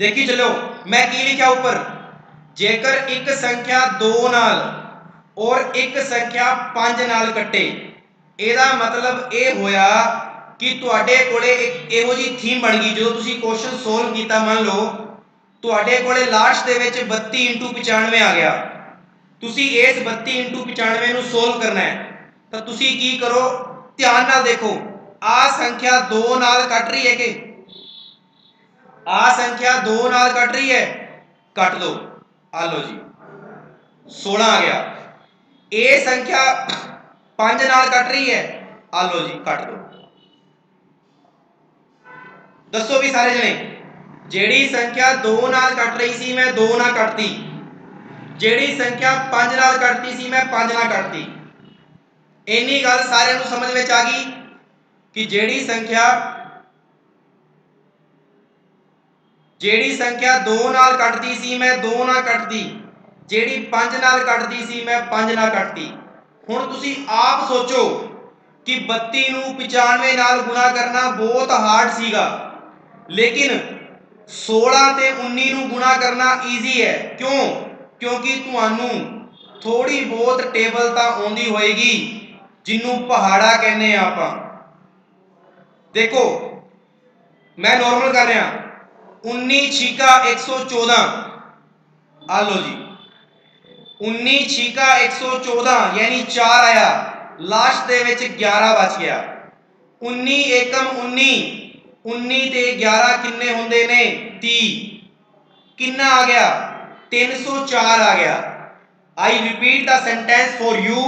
देखी चलो मैं की लिखा ऊपर जेकर एक संख्या 2 नाल और एक संख्या 5 नाल कटे ਇਹਦਾ ਮਤਲਬ ਇਹ ਹੋਇਆ ਕਿ ਤੁਹਾਡੇ ਕੋਲੇ ਇੱਕ ਇਹੋ ਜੀ ਥੀਮ ਬਣ ਗਈ ਜਦੋਂ ਤੁਸੀਂ ਕੁਐਸਚਨ ਸੋਲਵ ਕੀਤਾ ਮੰਨ ਲਓ ਤੁਹਾਡੇ ਕੋਲੇ ਲਾਸਟ ਦੇ ਵਿੱਚ 32 95 ਆ ਗਿਆ ਤੁਸੀਂ ਇਸ 32 95 ਨੂੰ ਸੋਲਵ ਕਰਨਾ ਹੈ ਤਾਂ ਤੁਸੀਂ ਕੀ ਕਰੋ ਧਿਆਨ ਨਾਲ ਦੇਖੋ ਆ ਸੰਖਿਆ 2 ਨਾਲ ਕੱਟ ਰਹੀ ਹੈ ਕਿ आ संख्या 2 नाल कट रही है कट दो आ लो जी 16 आ गया ए संख्या 5 नाल कट रही है आ लो जी कट दो दसो भी सारे जने जेड़ी संख्या 2 नाल कट रही सी मैं 2 ना कटती जेड़ी संख्या 5 नाल कटती सी मैं 5 ना कटती इन्नी गल सारे नूं समझ विच आ गई कि जेड़ी संख्या 2 नाल कटती सी मैं 2 ना कटती जेड़ी 5 नाल कटती सी मैं 5 ना कटती हुण तुसी आप सोचो कि 32 नूं 95 नाल गुणा करना बहुत हार्ड सीगा लेकिन 16 ते 19 नूं गुणा करना ईजी है क्यों क्योंकि तुहानूं थोड़ी बहुत टेबल तां आउंदी होएगी जिन्नू पहाड़ा कहने आपां देखो मैं नॉर्मल कर रहा 19 छीका 114 आ लो जी 19 छीका 114 यानी 4 आया लास्ट दे विच 11 बच गया 19 एकम 19 19 ते 11 किन्ने होंदे ने 30 किन्ना आ गया 304 आ गया I repeat the sentence for you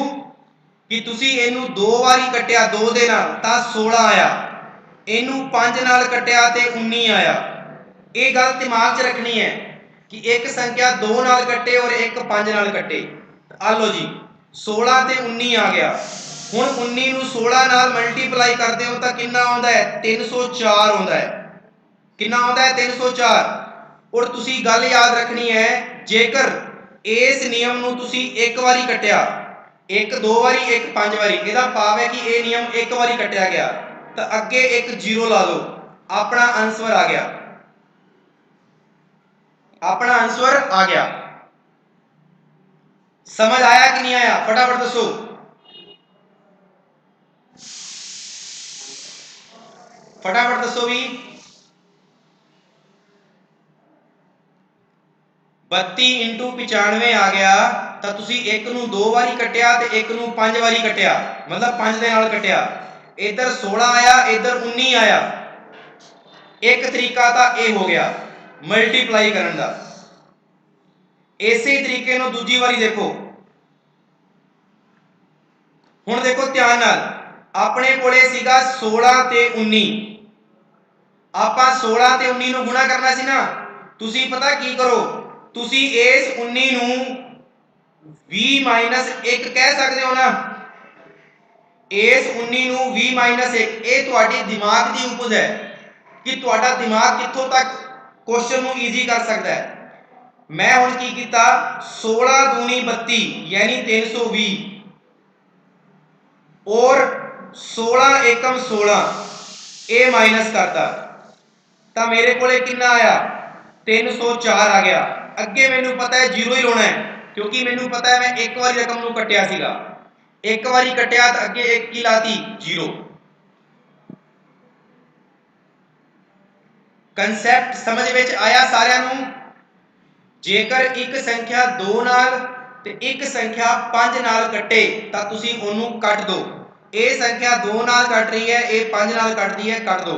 कि तुसी इनू 2 वारी कटिया 2 दे नाल तां 16 आया इनू 5 नाल कटिया ते 19 आया ये गल दिमाग च रखनी है कि एक संख्या 2 नाल कटे और एक 5 नाल कटे आ लो जी 16 ते 19 आ गया हुण 19 नूं 16 नाल मल्टीप्लाई करदे हो तां किन्ना आउंदा है 304 आउंदा है किन्ना आउंदा है 304 और तुसी गल याद रखनी है जेकर इस नियम नूं तुसी एक वारी कटिया एक 2 वारी एक 5 वारी ਇਹਦਾ ਭਾਵ है कि ये नियम एक वारी कटिया गया तो अगे एक 0 ला दो अपना आंसर आ गया अपना आंसर आ गया समझ आया कि नहीं आया फटाफट दसो फटाफट दसो भी 32 × 95 आ गया तो तुसी एक नूं 2 वारी कटिया ते एक नूं 5 वारी कटिया मतलब 5 दे नाल कटिया इधर 16 आया इधर 19 आया एक तरीका तां ये हो गया मल्टीप्लाई करन दा इसे तरीके नूं दूजी वारी देखो हुण देखो ध्यान नाल अपने कोले सीगा 16 ते 19 आपां 16 ते 19 नूं गुणा करना सी ना तुसी पता की करो तुसी इस 19 नूं 20 - 1 कह सकदे हो ना इस 19 नूं 20 - 1 ये तुहाडी दिमाग दी उपज है कि तुहाडा दिमाग कित्थों तक क्वेश्चन नूं ईजी कर सकदा है मैं हुण की कीता 16 दूनी 32 यानी 320 और 16 एकम 16 ए माइनस करता तो मेरे को कितना आया 304 आ गया। अगे मैनू पता है जीरो ही होना है क्योंकि मैनू पता है मैं एक बार रकम नू कटिया सीगा, एक बारी कटिया तो अगे एक की लाती जीरो। कंसैप्ट समझ में आया सारिਆਂ ਨੂੰ? जेकर एक संख्या 2 नाल ते एक संख्या 5 नाल कटे तो तुसी ओनू कट दो। ये संख्या 2 नाल कट रही है, ये 5 नाल कटदी है, कट दो।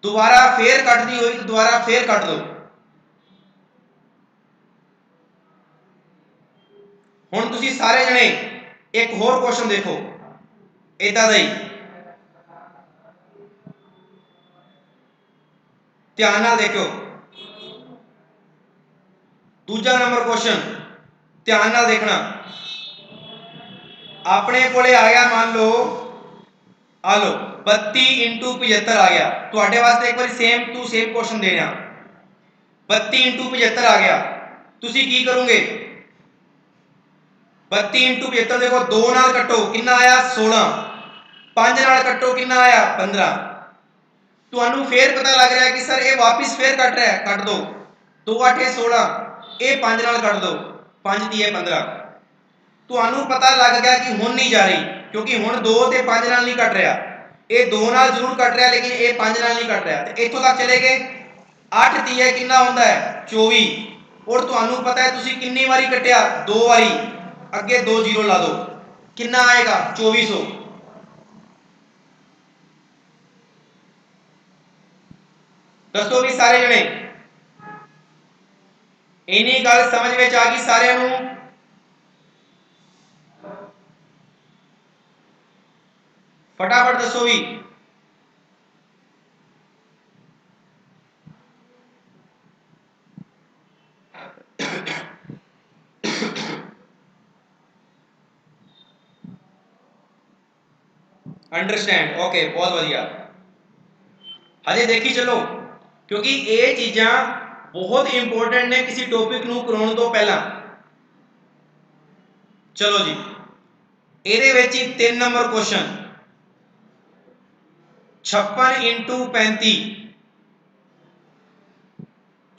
दोबारा फिर कटदी हुई तो दोबारा फिर कट दो। हुण तुसी सारे जने एक होर क्वेश्चन देखो इदा दा ही, ध्यान नाल देखो। दूजा नंबर क्वेश्चन ध्यान नाल देखना। अपने कोले आ गया मान लो आ लो 32 इंटू 75 आ गया। तुहाडे वास्ते एक बार सेम टू सेम क्वेश्चन दे रहा। 32 इंटू 75 आ गया, तुसी की करोगे? 32 इंटू 75 देखो 2 नाल कटो कितना आया 16, 5 नाल कटो कितना आया 15। तुहानू फिर पता लग रहा है कि सर ये वापस फिर कट रहा है, कट दो। 2 8 16, ये 5 नाल कट दो, 5 3 15। तुहानू पता लग गया कि हुण नहीं जा रही क्योंकि हुण 2 ते 5 नाल नहीं कट रहा, ये 2 नाल जरूर कट रहा लेकिन ये 5 नाल नहीं कट रहा। तो इत्थों तक चले गए। 8 3 कितना होंदा है 24। और तुहानू पता है तुसी कितनी बारी कटिया 2 बारी, अगे 2 जीरो ला दो कितना आएगा 2400। दसो भी सारे जने इन्हीं गल समझ में आ गई सारे नू? फटाफट दसो भी। अंडरस्टैंड, ओके बहुत बढ़िया। हजे देखी चलो क्योंकि ये चीज़ां बहुत इंपोर्टेंट ने किसी टॉपिक नू कराने तो पहला। चलो जी ਇਹਦੇ ਵਿੱਚ ही 3 नंबर क्वेश्चन 56 इंटू 35।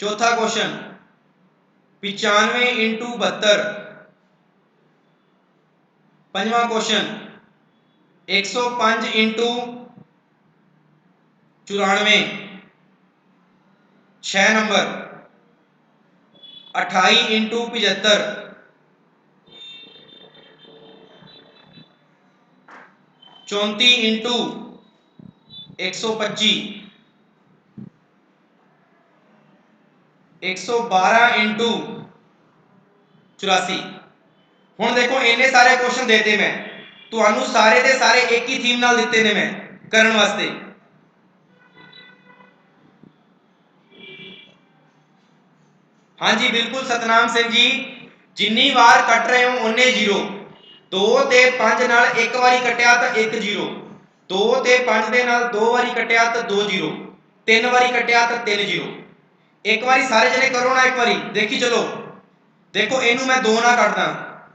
चौथा क्वेश्चन 95 इंटू 72। पंजवां question 105 into 94। 6 number 28 into 75। 34 into 125। 112 into 84। हुण देखो इन्ने सारे क्वेश्चन देते मैं तुहानू सारे दे सारे एक ही थीम नाल दिते ने मैं करन वास्ते। हाँ जी बिल्कुल सतनाम सिंह जी, जिन्नी बार कट रहे हो उन्ने जीरो। 2 ते 5 नाल एक बारी कटिया तो 1 जीरो, 2 ते 5 दे नाल 2 बारी कटिया तो 2 जीरो, 3 बारी कटिया तो 3 जीरो। एक बारी सारे जने करो ना, एक बारी देखी चलो। देखो इनू मैं 2 ना कटदा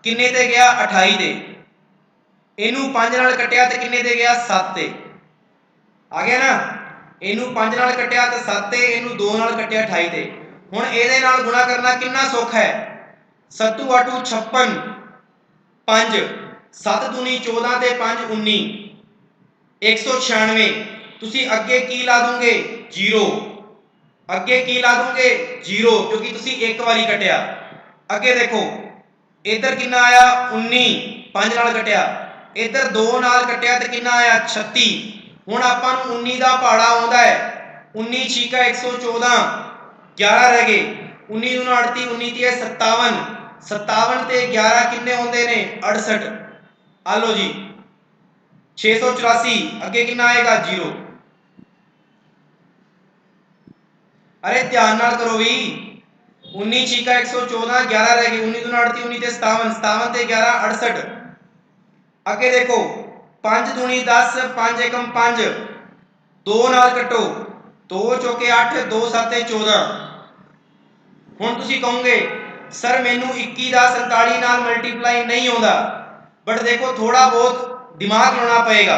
किन्ने ते गया 28 ते, इनू 5 नाल कटिया तो किन्ने ते गया 7 ते। आ गया ना? इनू 5 नाल कटिया तो 7 ते, इनू 2 नाल कटिया 28 ते। हुण इहदे नाल गुणा करना कितना सौखा है। 7 8 56, 5 7 दूनी 14 ते 5 19, 196। तुसी अगे की ला दोगे जीरो, अगे की ला दोगे जीरो क्योंकि तुसी एक बारी कटिया। अगे देखो इधर कितना आया 19, 5 नाल कटिया, इधर 2 नाल कटिया तो कितना आया 36। हुण आपां नूं 19 दा पहाड़ा आउंदा है 19 छीका 114, 11 रह गए। 19 दूना 38, 19 तीय 57, 57 ते 11 कितने होंदे ने 68। आ लो जी 684। अगे कितना आएगा जीरो। अरे ध्यान नाल करो भी। 19 छीका 114, 11 रह गए। 19 दूना 38, 19 ते 57, 57 ते 11 68। अगे देखो 5 दूनी 10, 5 एकम 5, 2 नाल कटो 2 चौके 8, 2 7 14। हुण तुसी कहोगे सर मैनू 21 दा 47 नाल मल्टीप्लाई नहीं होता, बट देखो थोड़ा बहुत दिमाग लाना पड़ेगा,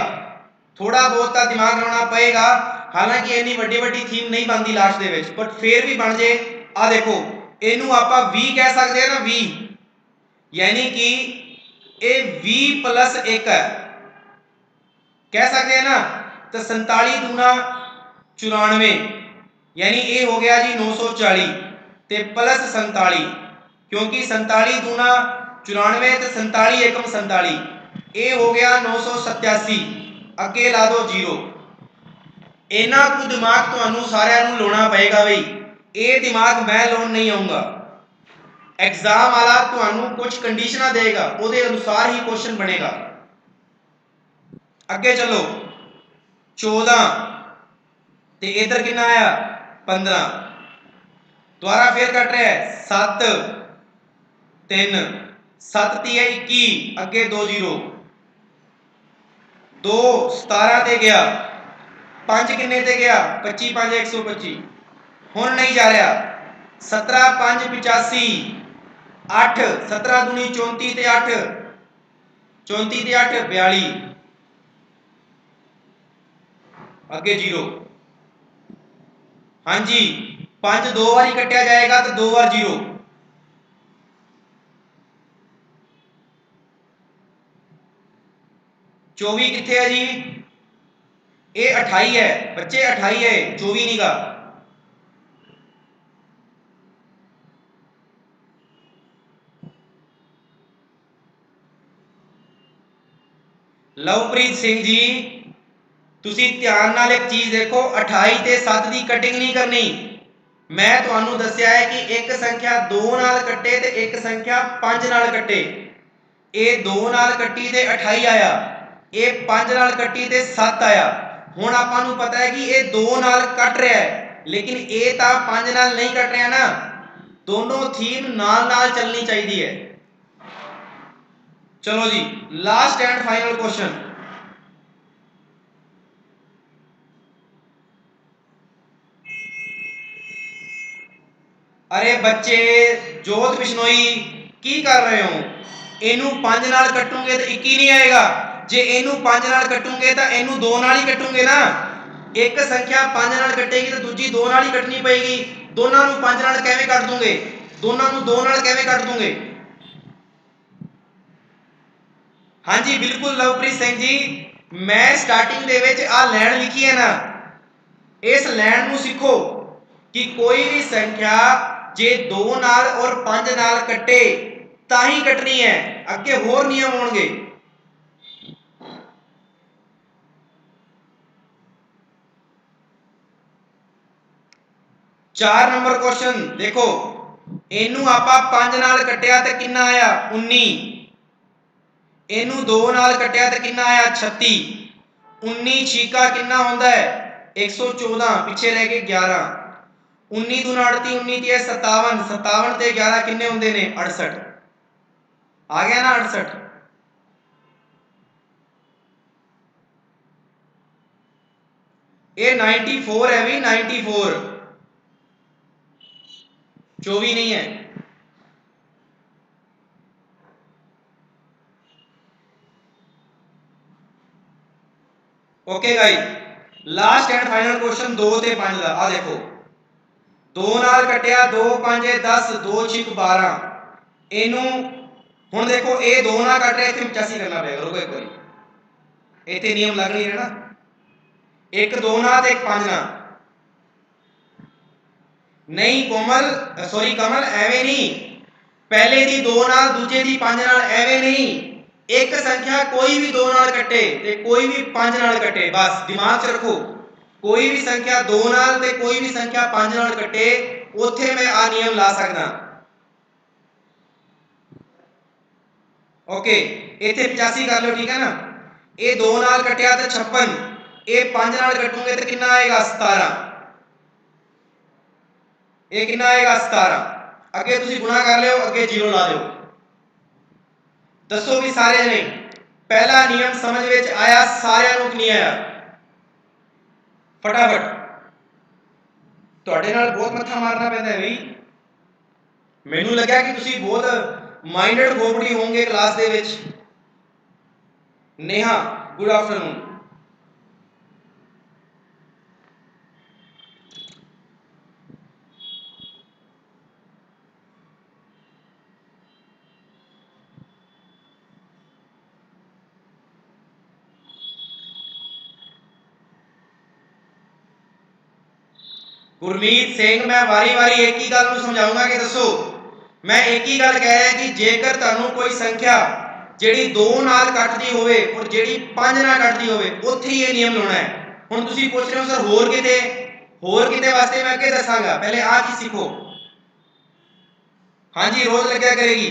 थोड़ा बहुत का दिमाग लाना पड़ेगा। हालांकि इन्नी वड्डी वड्डी थीम नहीं बनती लास्ट दे विच, पर फिर भी बन जे। आ देखो इनू आपां वी कह सकते हैं ना, वी, यानी कि ये वी प्लस 1 है, कह सकते हैं ना। तो 47 दूना 94, यानी ये हो गया जी 940 ते प्लस 47, क्योंकि 47 दूना 94 ते 47 एकम 47, ये हो गया 987। अगे ला दो 0। इन्ना कु दिमाग तुहानू सारिਆਂ ਨੂੰ ਲਾਉਣਾ पएगा बई, ये दिमाग मैं लाउण नहीं आऊँगा। एग्जाम वाला तुहानू कुछ कंडीशनां देगा, उहदे अनुसार ही क्वेश्चन बनेगा। अगे चलो 14 ते इधर कितना आया 15, दोबारा फिर कट रहा है 7 3 7 3 21, अगे 2 0 2 17 ते गया, 5 किन्ने ते गया 25 5 125, हुण नहीं जा रहा 17 5 85, 8 17 दूनी 34 ते 8 34 ते 8 42, अगे 0। हाँ जी 5 दो बारी कटिया जाएगा तो 2 बार 0। चौबी कितने है जी, ये 28 है बच्चे, 28 है 24 नहीं का। लवप्रीत सिंह जी तुसी ध्यान नाल एक चीज देखो, 28 ते 7 की कटिंग नहीं करनी। मैं तुहानू दस्या है कि एक संख्या 2 नाल कटे ते एक संख्या 5 नाल कटे। ये 2 नाल कटी ते 28 आया, ये 5 नाल कटी ते 7 आया। हुण आपां नू पता है कि ये 2 नाल कट रहा है, लेकिन ये तां 5 नाल नहीं कट रहा ना। दोनों थीम नाल नाल चलनी चाहिए है। चलो जी लास्ट एंड फाइनल क्वेश्चन। अरे बच्चे जोत बिश्नोई की कर रहे हो, इनू 5 नाल कटूंगे तो 21 नहीं आएगा, जे इनू 5 नाल कटूंगे तो इनू 2 नाल ही कटूंगे ना। एक संख्या 5 नाल कटेगी तो दूजी 2 नाल ही कटनी पड़ेगी। दोनों नू 5 नाल किवें कट दूंगे, दोनों नू 2 नाल किवें कट दूंगे। हाँ जी बिल्कुल लवप्रीत सिंह जी, मैं स्टार्टिंग दे विच आ लाइन लिखी है ना, इस लाइन नू सीखो कि कोई भी संख्या जे 2 नाल और 5 नाल कटे ताही कटनी है, अगे होर नियम होणगे। चार नंबर क्वेश्चन देखो, इनू आपां 5 नाल कटिया तो कितना आया 19, इनू 2 नाल कटिया तो कितना आया 36, 19 छीका कितना होंदा है 114, पिछे रह गए 11, 19 दूना 38, 19 ते 57, 57 ते 11 किन्ने होंदे ने 68। आ गया ना 68। ये 94 है भी, 94 24 नहीं है। Okay guys last and final question 2 ते 5 का। आ देखो 2 नाल कटिया 2 5 10 2 6 12, इनू हुण देखो ये 2 नाल कट रहा है, इत्थे 85 करना पड़ेगा। रुको एक बारी, इत्थे नियम लग नहीं रहा ना, एक 2 नाल ते एक 5 नाल नहीं कोमल, सॉरी कमल, एवें नहीं, पहले दी 2 नाल दूजे दी 5 नाल, एवें नहीं। एक संख्या कोई भी 2 नाल कटे ते कोई भी 5 नाल कटे, बस दिमाग च रखो, कोई भी संख्या 2 नाल ते कोई भी संख्या 5 नाल कटे, उत्थे मैं आ नियम ला सकदा। ओके इत्थे 85 कर लो, ठीक है ना। ये 2 नाल कटिया तो 56, ये 5 नाल कटूंगे तो कितना आएगा 17, ये कितना आएगा 17। अगे तुसी गुणा कर लियो, अगे 0 ला दो। दसो भी सारे ने पहला नियम समझ विच आया, सारिਆਂ ਨੂੰ नहीं आया, फटाफट। ਤੁਹਾਡੇ ਨਾਲ बहुत मत्था मारना पैंदा है बई, ਮੈਨੂੰ लगा कि तुसी बहुत माइंडेड खोपड़ी होंगे क्लास दे विच। Neha good afternoon. गुरमीत सिंह मैं वारी वारी एक ही गल समझाऊंगा कि दसो मैं एक ही गल कह रहा कि जेकर तुहानू कोई संख्या जिहड़ी 2 नाल कटदी होवे और जिहड़ी 5 नाल कटदी होवे उत्थे ही ये नियम लाना है। हुण तुसीं पुछ रहे हो सर होर किते वास्ते मैं अगे दसांगा, पहले आ चीज सीखो। हाँ जी रोज लग्या करेगी।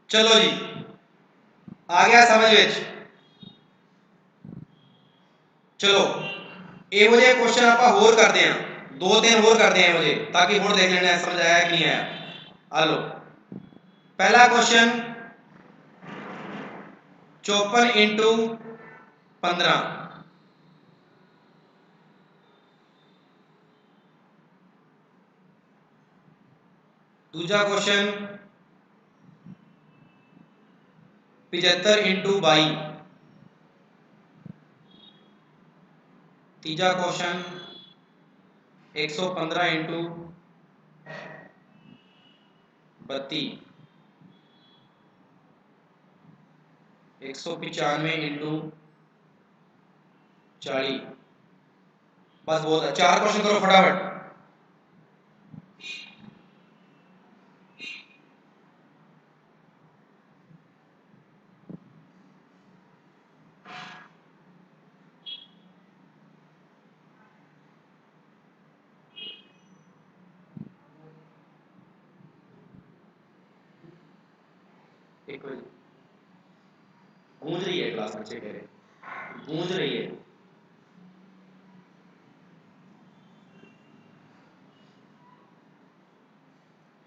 चलो जी आ गया समझ विच। चलो ਇਹੋ ਜਿਹੇ क्वेश्चन ਆਪਾਂ होर करते हैं, 2-3 होर करते हैं ਇਹੋ ਜਿਹੇ ताकि हुण देख लेना समझ आया कि नहीं आया। आ लो पहला क्वेश्चन 54 इंटू 15। दूजा क्वेश्चन 75 इंटू 22। तीजा क्वेश्चन 115 इंटू 32। 195 इंटू 40। बस बहुत है, 4 क्वेश्चन करो फटाफट। एक मिनट गूंज रही है क्लास, बच्चे कह रहे गूंज रही है।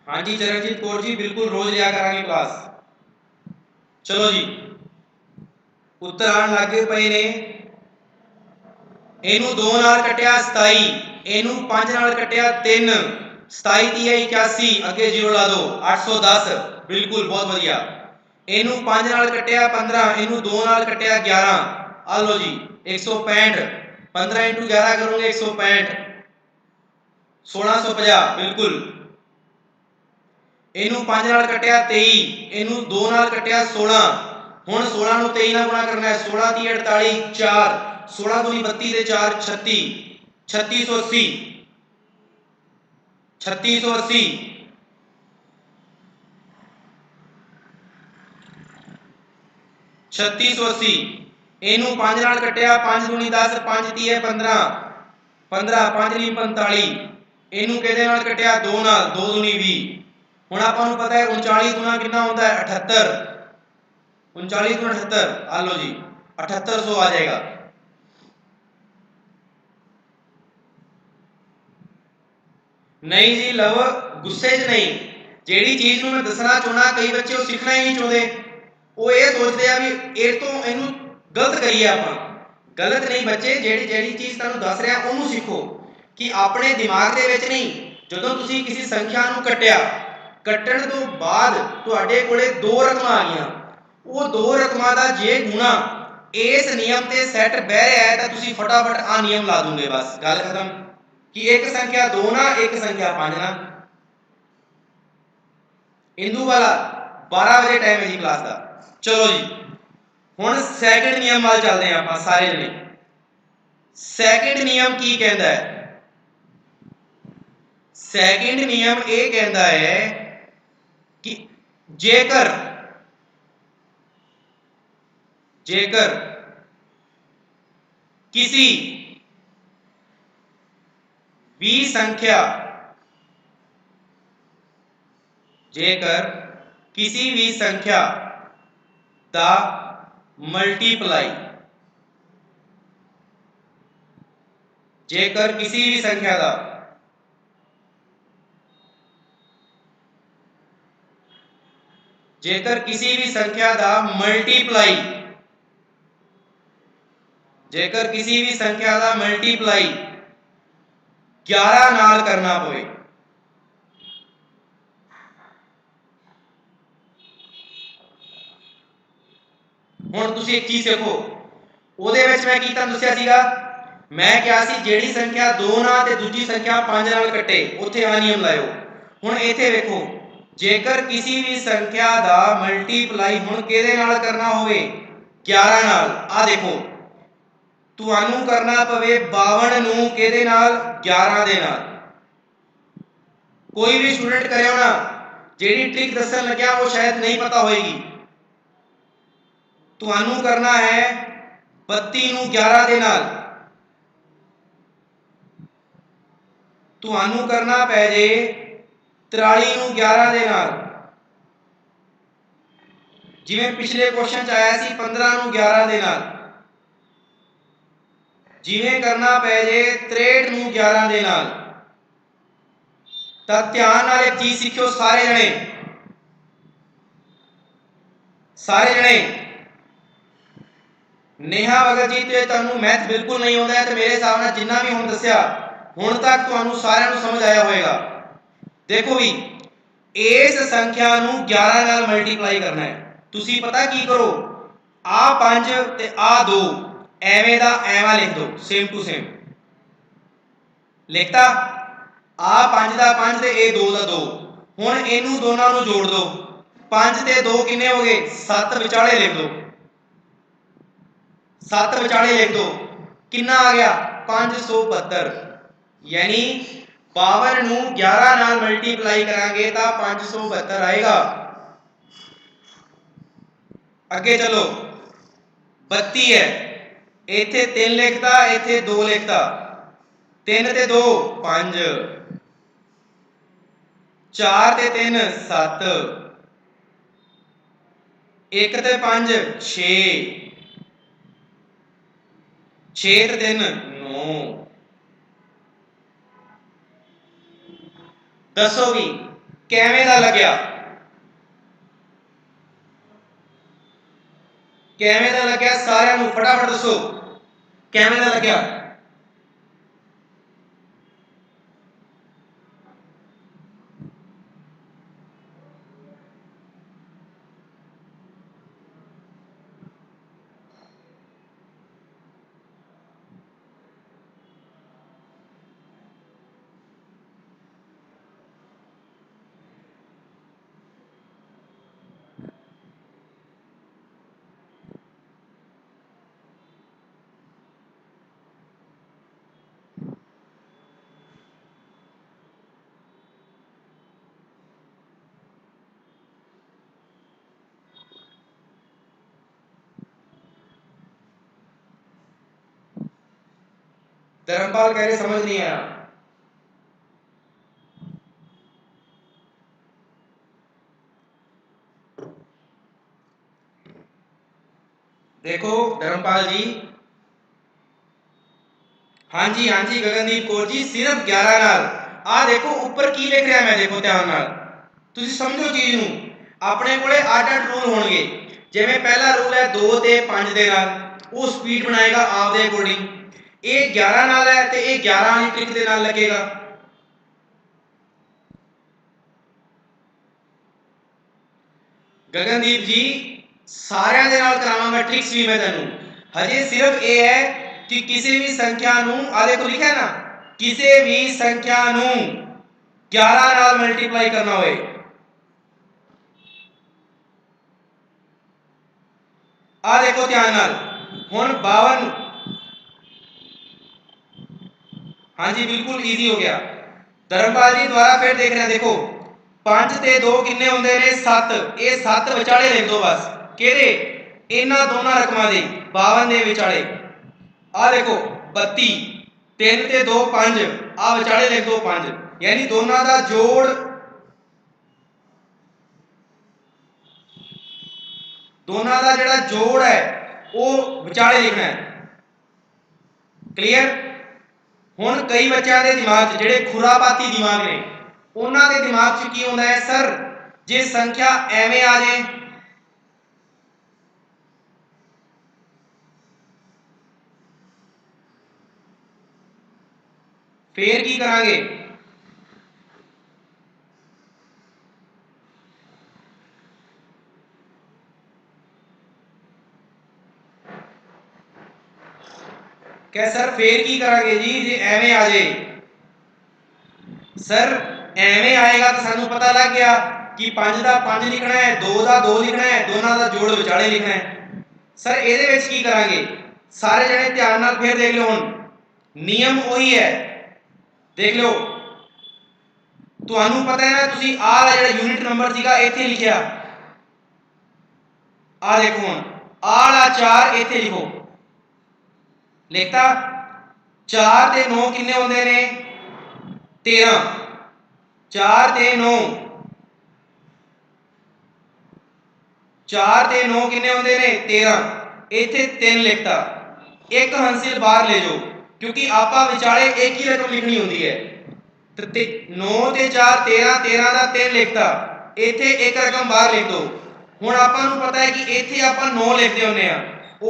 हाँ जी चरणजीत कौर जी बिल्कुल रोज लिया करांगे क्लास। चलो जी उत्तर आने लगे पे ने। इनू 2 नाल कटिया 27, इनू 5 नाल कटिया 3, 27 30 81 अगे 0 ला दो 810 बिल्कुल बहुत बढ़िया। इनू 5 नाल कटिया 15, इनू 2 नाल कटिया 11। आ लो जी 165, 15 इंटू 11 करोगे 165, 1650 बिल्कुल। इनू 5 नाल कटिया 23, इनू 2 नाल कटिया 16। हुण 16 नू 23 नाल गुणा करना है, 16 30 48 4, 16 दूनी 32 ते 4 36, 3680, 3680। छत्ती सौ अस्सी। इनू 5 नाल कटिया 5 दूनी 10, 5 30 15, 15 5 नी 45। इनू किहदे नाल कटिया 2 नाल, 2 दूनी 20। हुण आपां नूं पता है 39 गुना कितना होता है 78, 39 गुना 78। आ लो जी 7800 आ जाएगा। नहीं जी लव गुस्से च नहीं, जेड़ी चीज नूं मैं दसना चाहना कई बच्चे वो सीखना ही नहीं चाहते, वो ये सोचते हैं भी ये तो इनू गलत करिए आपां। गलत नहीं बच्चे, जेड़ी जेड़ी चीज तुहानूं दस रहा उहनूं सीखो कि अपने दिमाग दे विच नहीं। जदों तुसीं किसी संख्या नूं कट्टिया, कट्टण तो बाद तुहाडे कोले 2 रकमां आ गईयां, वो 2 रकमां दा जे गुणा इस नियम ते सैट बह रहा है तो तुसीं फटाफट आ नियम ला दूंगे, बस गल खत्म। कि एक संख्या 2 ना एक संख्या 5 ना। इंदू वाला 12 बजे टाइम है जी क्लास का। चलो जी हुण सैकंड नियम वाल चलते हैं आप सारे जने। सैकंड नियम की कहता है? सैकंड नियम ये कहता है कि जेकर जेकर किसी भी संख्या, जेकर किसी भी संख्या दा मल्टीप्लाई, जेकर किसी भी संख्या दा जेकर किसी भी संख्या दा मल्टीप्लाई, जेकर किसी भी संख्या दा मल्टीप्लाई 11 नाल करना पवे, हुण तुसीं एक चीज देखो ਉਹਦੇ ਵਿੱਚ मैं की दस्सिया सीगा, मैं क्या सी ਜਿਹੜੀ संख्या 2 ਨਾਲ ਤੇ ਦੂਜੀ संख्या 5 ਨਾਲ ਕੱਟੇ ਉੱਥੇ ਆ ਨਿਯਮ ਲਾਇਓ। ਹੁਣ ਇੱਥੇ ਵੇਖੋ ਜੇਕਰ ਕਿਸੇ ਵੀ ਸੰਖਿਆ ਦਾ ਮਲਟੀਪਲਾਈ ਹੁਣ ਕਿਹਦੇ ਨਾਲ ਕਰਨਾ ਹੋਵੇ 11 नाल आ देखो तुहानू करना पवे 52 नू किहदे नाल 11 दे नाल। कोई भी स्टूडेंट करे ना जेडी ट्रिक दसन लग्या वो शायद नहीं पता होएगी। तुहानू करना है 32 नू 11 दे नाल तुहानू करना पै जे 43 नू 11 दे नाल। जिवें पिछले क्वेश्चन च आया सी 15 नू 11 दे नाल, जिवें करना पै जे 63 नू 11 दे नाल। तां ध्यान नाल एक चीज सीखियो सारे जने नेहा भगत जी ते तुहानू मैथ बिल्कुल नहीं आउंदा है ते मेरे हिसाब नाल जिन्ना भी हुण दस्सिया हुण तक तुहानू सारिਆਂ ਨੂੰ समझ आया होएगा। देखो भी इस संख्या नू 11 नाल मल्टीप्लाई करना है। तुसी पता की करो आ 5 ते आ 2 एवें दा एवां लिख दो सेम टू सेम लिखता आ 5 दा 5 ते ए 2 दा 2। हुण इनू दोनों नू जोड़ दो 5 ते 2 किन्ने हो गए 7 विचाले लिख दो 7 विचाले लिख दो कितना आ गया 572। यानी 52 नू 11 नाल मल्टीप्लाई करांगे तो 572 आएगा। अगे चलो 32 है इथे 3 लिखता इथे 2 लिखता 3 ते 2 5 4 ते 3 7 1 ते 5 6 6 ते 3 9। दसो भी किवें दा लग्या किवें दा लग्या सारिਆਂ ਨੂੰ फटाफट दसो किवें दा लग्या। धर्मपाल कह रहे समझ नहीं आया। देखो धर्मपाल जी हाँ जी गगनदीप कौर जी सिर्फ 11 नाल आ देखो ऊपर की लिख रहा मैं देखो ध्यान नाल तुसी समझो चीज नू। अपने कोले 8 रूल होणगे जिवें पहला रूल है 2 ते 5 दे नाल वो स्पीड बनाएगा आपदे अकॉर्डिंग। ये 11 नाल है ते ये 11 वाली ट्रिक दे नाल लगेगा। गगनदीप जी सारिਆਂ दे नाल करावांगा ट्रिक्स भी मैं तेनू। हजे सिर्फ ये है कि किसी भी संख्या नू आ देखो लिखा है ना किसी भी संख्या नू 11 नाल मल्टीप्लाई करना होए आ देखो ध्यान नाल हुण 52 हाँ जी बिल्कुल इजी हो गया। धर्मपाल जी दोबारा फिर देख रहे हैं देखो 5 ते 2 किन्ने होंदे ने 7 ये 7 विचाले लिख दो बस केदे इन्हां दोनों रकमां दे 52 दे विचाले। आ देखो 32 3 ते 2 5 आ विचाले लिख दो 5 यानी दोनों का जोड़ दोनों का जिहड़ा जोड़ है वो विचाले लिखना है। क्लियर। हुण कई बच्चों के दिमाग च जिहड़े खुरापाती दिमाग ने उन्हां दे दिमाग च की होंदा है सर जे संख्या एवें आ जाए फिर की करांगे। क्या सर फिर की करांगे जी जे एवें आ जाए। सर एवें आएगा तो सानू पता लग गया कि 5 का 5 लिखना है 2 का 2 लिखना है दोनों का जोड़ विचाले लिखना है। सर ਇਹਦੇ ਵਿੱਚ ਕੀ ਕਰਾਂਗੇ ਸਾਰੇ ਜਣੇ ਧਿਆਨ ਨਾਲ ਫਿਰ ਦੇਖ ਲਿਓ ਹੁਣ ਨਿਯਮ ਉਹੀ ਹੈ ਦੇਖ ਲਿਓ ਤੁਹਾਨੂੰ ਪਤਾ ਹੈ ਨਾ ਤੁਸੀਂ ਆਹ ਵਾਲਾ ਜਿਹੜਾ ਯੂਨਿਟ ਨੰਬਰ ਸੀਗਾ ਇੱਥੇ ਲਿਖਿਆ ਆ ਦੇਖੋ ਹੁਣ ਆਹ ਵਾਲਾ 4 ਇੱਥੇ ਲਿਖੋ ਲਿਖਤਾ 4 ਤੇ 9 ਕਿੰਨੇ ਹੁੰਦੇ ਨੇ 13 4 ਤੇ 9 4 ਤੇ 9 ਕਿੰਨੇ ਹੁੰਦੇ ਨੇ 13 ਇੱਥੇ 3 ਲਿਖਤਾ ਇੱਕ ਹੰਸਿਲ ਬਾਹਰ ਲੈ ਜਾਓ क्योंकि आपा विचाले एक ही रकम लिखनी होती है तो 9 ते 4 13 13 का 3 लिखता इत्थे एक रकम बाहर लिख दो हुण आपां नूं पता है कि इत्थे आपां 9 लिखदे हुंदे आ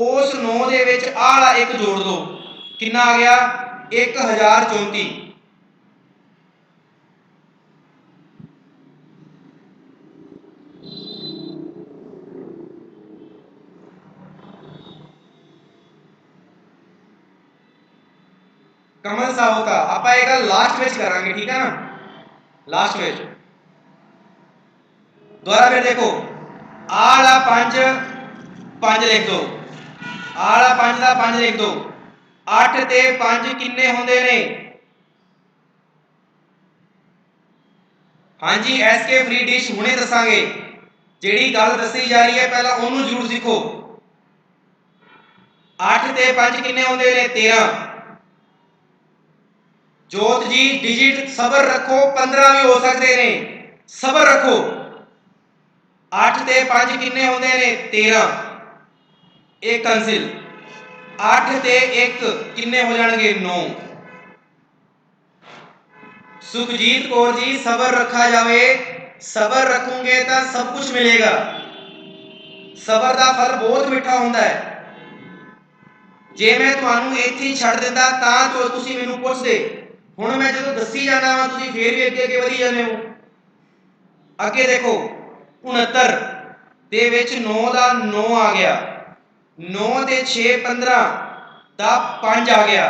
उस 9 दे विच आह वाला एक जोड़ दो कितना आ गया 1034 कमल साहू का आप लास्ट में करांगे ठीक है ना लास्ट में दोबारा फिर देखो आला 5 5 लिख दो आला 5 का 5 लिख दो 8 ते 5 किन्ने होंदे ने हाँ जी एसके फ्री डिश हुणे दसांगे जेड़ी गल दसी जा रही है पहला ओनू जरूर सीखो 8 ते 5 किन्ने होंदे ने 13 जोत जी डिजिट सबर रखो 15 भी हो सकते ने सबर रखो 8 ते 5 किन्ने होंदे ने 13 एक कंसिल 8 ते 1 किन्ने हो जाणगे 9 सुखजीत कौर जी सबर रखा जावे सबर रखोगे तो सब कुछ मिलेगा सबर का फल बहुत मीठा होंदा है जे मैं तुहानू इत्थे ही छड्ड दिंदा तां जो तुसीं मैनूं पुछदे हुण मैं जो दसी जाना वा तुसीं फिर भी अगे अगे वधी जाने हो अगे देखो 69 दे विच 9 दा 9 आ गया 9 ते 6 15 दा 5 आ गया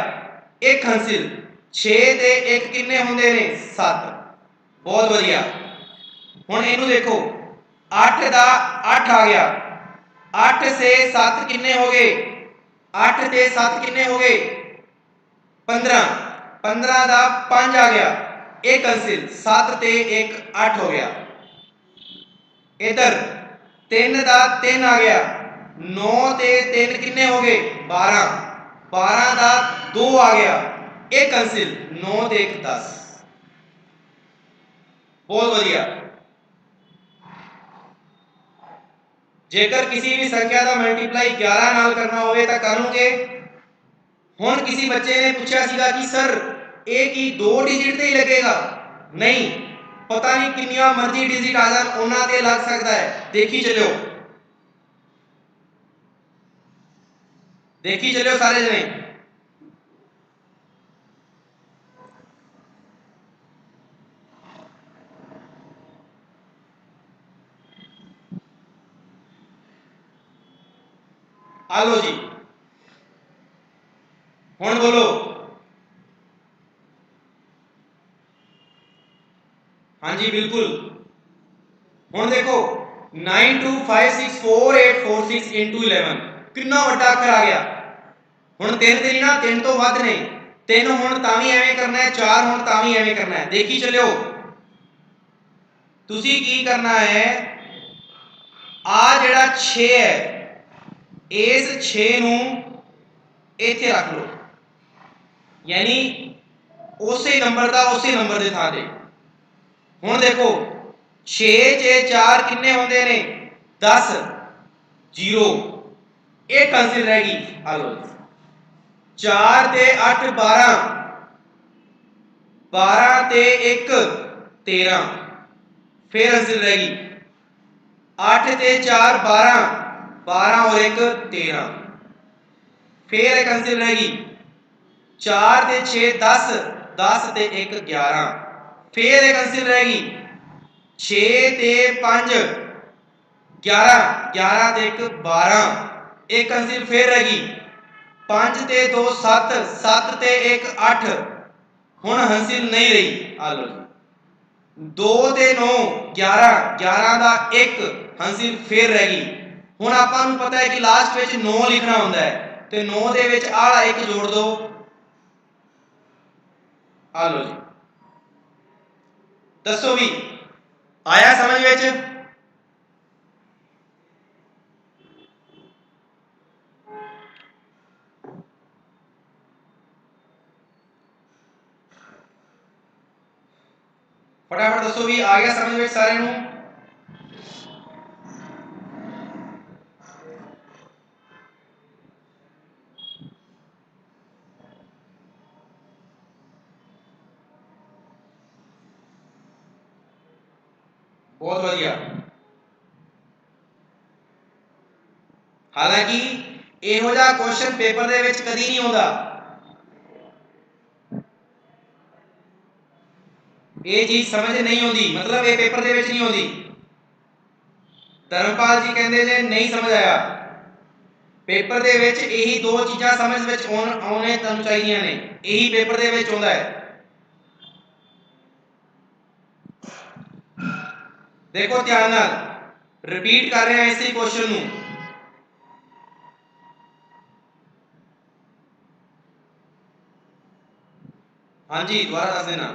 एक हंसिल 6 ते 1 किन्ने हुंदे ने 7 बहुत वधिया हुण इहनू देखो 8 दा 8 आ गया 8 से 7 किन्ने हो गए 8 ते 7 किन्ने हो गए 15 15 का 5 आ गया एक अंसिल 7 ते 1 8 हो गया इधर 3 का 3 आ गया 9 ते 3 किन्ने हो गए 12 12 का 2 आ गया एक अंसिल 9 ते 1 10 बहुत बढ़िया जेकर किसी भी संख्या का मल्टीप्लाई 11 नाल करना होवे तो करोगे हुण किसी बच्चे ने पूछा सीगा कि सर एक ही 2 डिजिट ते ही लगेगा नहीं पता नहीं कितनियां मर्जी डिजिट आ जान उन्हां ते लग सकता है देखी चलियो सारे जने आलो जी हुण बोलो हाँ जी बिल्कुल हुण देखो 92564846 into 11 कितना वड्डा अखर आ गया हुण 3 ते ना 3 तो वध नहीं 3 हुण तां भी एवें करना है 4 हुण तां भी एवें करना है देखी चलियो तुसी की करना है आ जेड़ा 6 है इस 6 नू इत्थे रख लो यानी उसे नंबर का उसे नंबर के थां ते हुण देखो 6 चे 4 किन्ने होंदे ने 10 0 एक कंसिल रह गई आलो 4 ते 8 12 12 ते 1 13 फिर कंसिल रह गई 8 ते 4 12 12 और 1 13 फिर एक कंसिल रह गई 4 ते 6 10 10 ते 1 11 फिर एक कंसिल रह गई 6 ते 5 11 11 ते 1 12 एक कंसिल फिर रह गई 5 ते 2 7 7 ते 1 8 हुण हंसिल नहीं रही आ लो 2 ते 9 11 11 का 1 हंसिल फिर रह गई ਹੁਣ ਆਪਾਂ ਨੂੰ ਪਤਾ ਹੈ ਕਿ ਲਾਸਟ ਵਿੱਚ 9 ਲਿਖਣਾ ਹੁੰਦਾ ਹੈ ਤੇ 9 ਦੇ ਵਿੱਚ ਆਹ ਵਾਲਾ 1 ਜੋੜ ਦਿਓ। ਆ ਲਓ ਜੀ, ਦੱਸੋ ਵੀ ਆਇਆ ਸਮਝ ਵਿੱਚ? फटाफट दसो भी आ गया समझ में सारे नूं? बहुत बढ़िया। हालांकि ਇਹੋ ਜਿਹਾ क्वेश्चन पेपर ਦੇ ਵਿੱਚ ਕਦੀ ਨਹੀਂ ਆਉਂਦਾ। ਇਹ ਚੀਜ਼ ਸਮਝ ਨਹੀਂ ਆਉਂਦੀ, मतलब ਇਹ पेपर ਦੇ ਵਿੱਚ ਨਹੀਂ ਆਉਂਦੀ। ਧਰਮਪਾਲ ਜੀ ਕਹਿੰਦੇ ਜੇ ਨਹੀਂ ਸਮਝ ਆਇਆ, पेपर ਦੇ ਵਿੱਚ ਇਹੀ ਦੋ ਚੀਜ਼ਾਂ ਸਮਝ ਵਿੱਚ ਆਉਣੇ ਤੁਹਾਨੂੰ ਚਾਹੀਦੀਆਂ ਨੇ, ਇਹੀ पेपर ਦੇ ਵਿੱਚ ਆਉਂਦਾ ਹੈ। देखो ध्यान नाल रिपीट कर रहे हैं इसी क्वेश्चन नूं। हाँ जी दोबारा दस देना।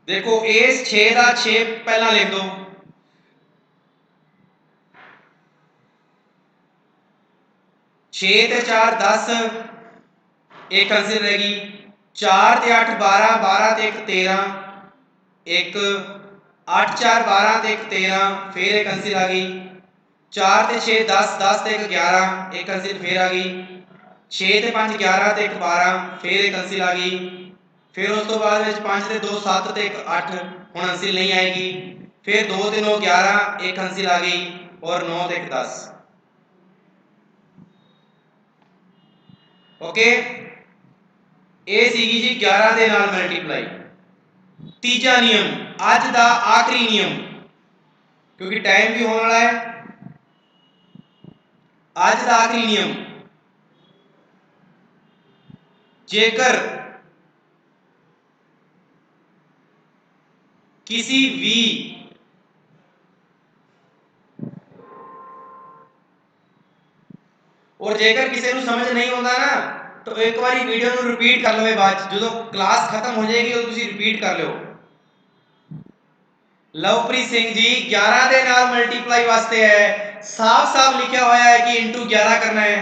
देखो इस 6 का 6 पहला लिख दो, 6 ते 4 10, एक आंसर रहेगी। 4 ते 8 12, 12 ते 1 13, एक 8 4 12 ते 1 13, फिर एक आंसर आ गई। 4 ते 6 10, 10 ते 1 11, एक आंसर फिर आ गई। 6 ते 5 11 ते 1 12, फिर एक आंसर आ गई। फिर उस तो बाद 5 ते 2 7 ते 1 8, हुण आंसर नहीं आएगी। फिर 2 ते 9 11, एक आंसर आ गई और 9 ते 1 10। ओके, ये सीगी जी 11 दे नाल मल्टीप्लाई। तीजा नियम अज दा आखिरी नियम, क्योंकि टाइम भी होने वाला है। अज दा आखिरी नियम, जेकर किसी भी और जेकर किसी को समझ नहीं आता ना तो एक बार वीडियो को रिपीट कर लो, बाद जो क्लास खत्म हो जाएगी तो तुम रिपीट कर लो। लवप्रीत सिंह जी 11 के नाल मल्टीप्लाई वास्ते है, साफ साफ लिखा हुआ है कि इंटू 11 करना है।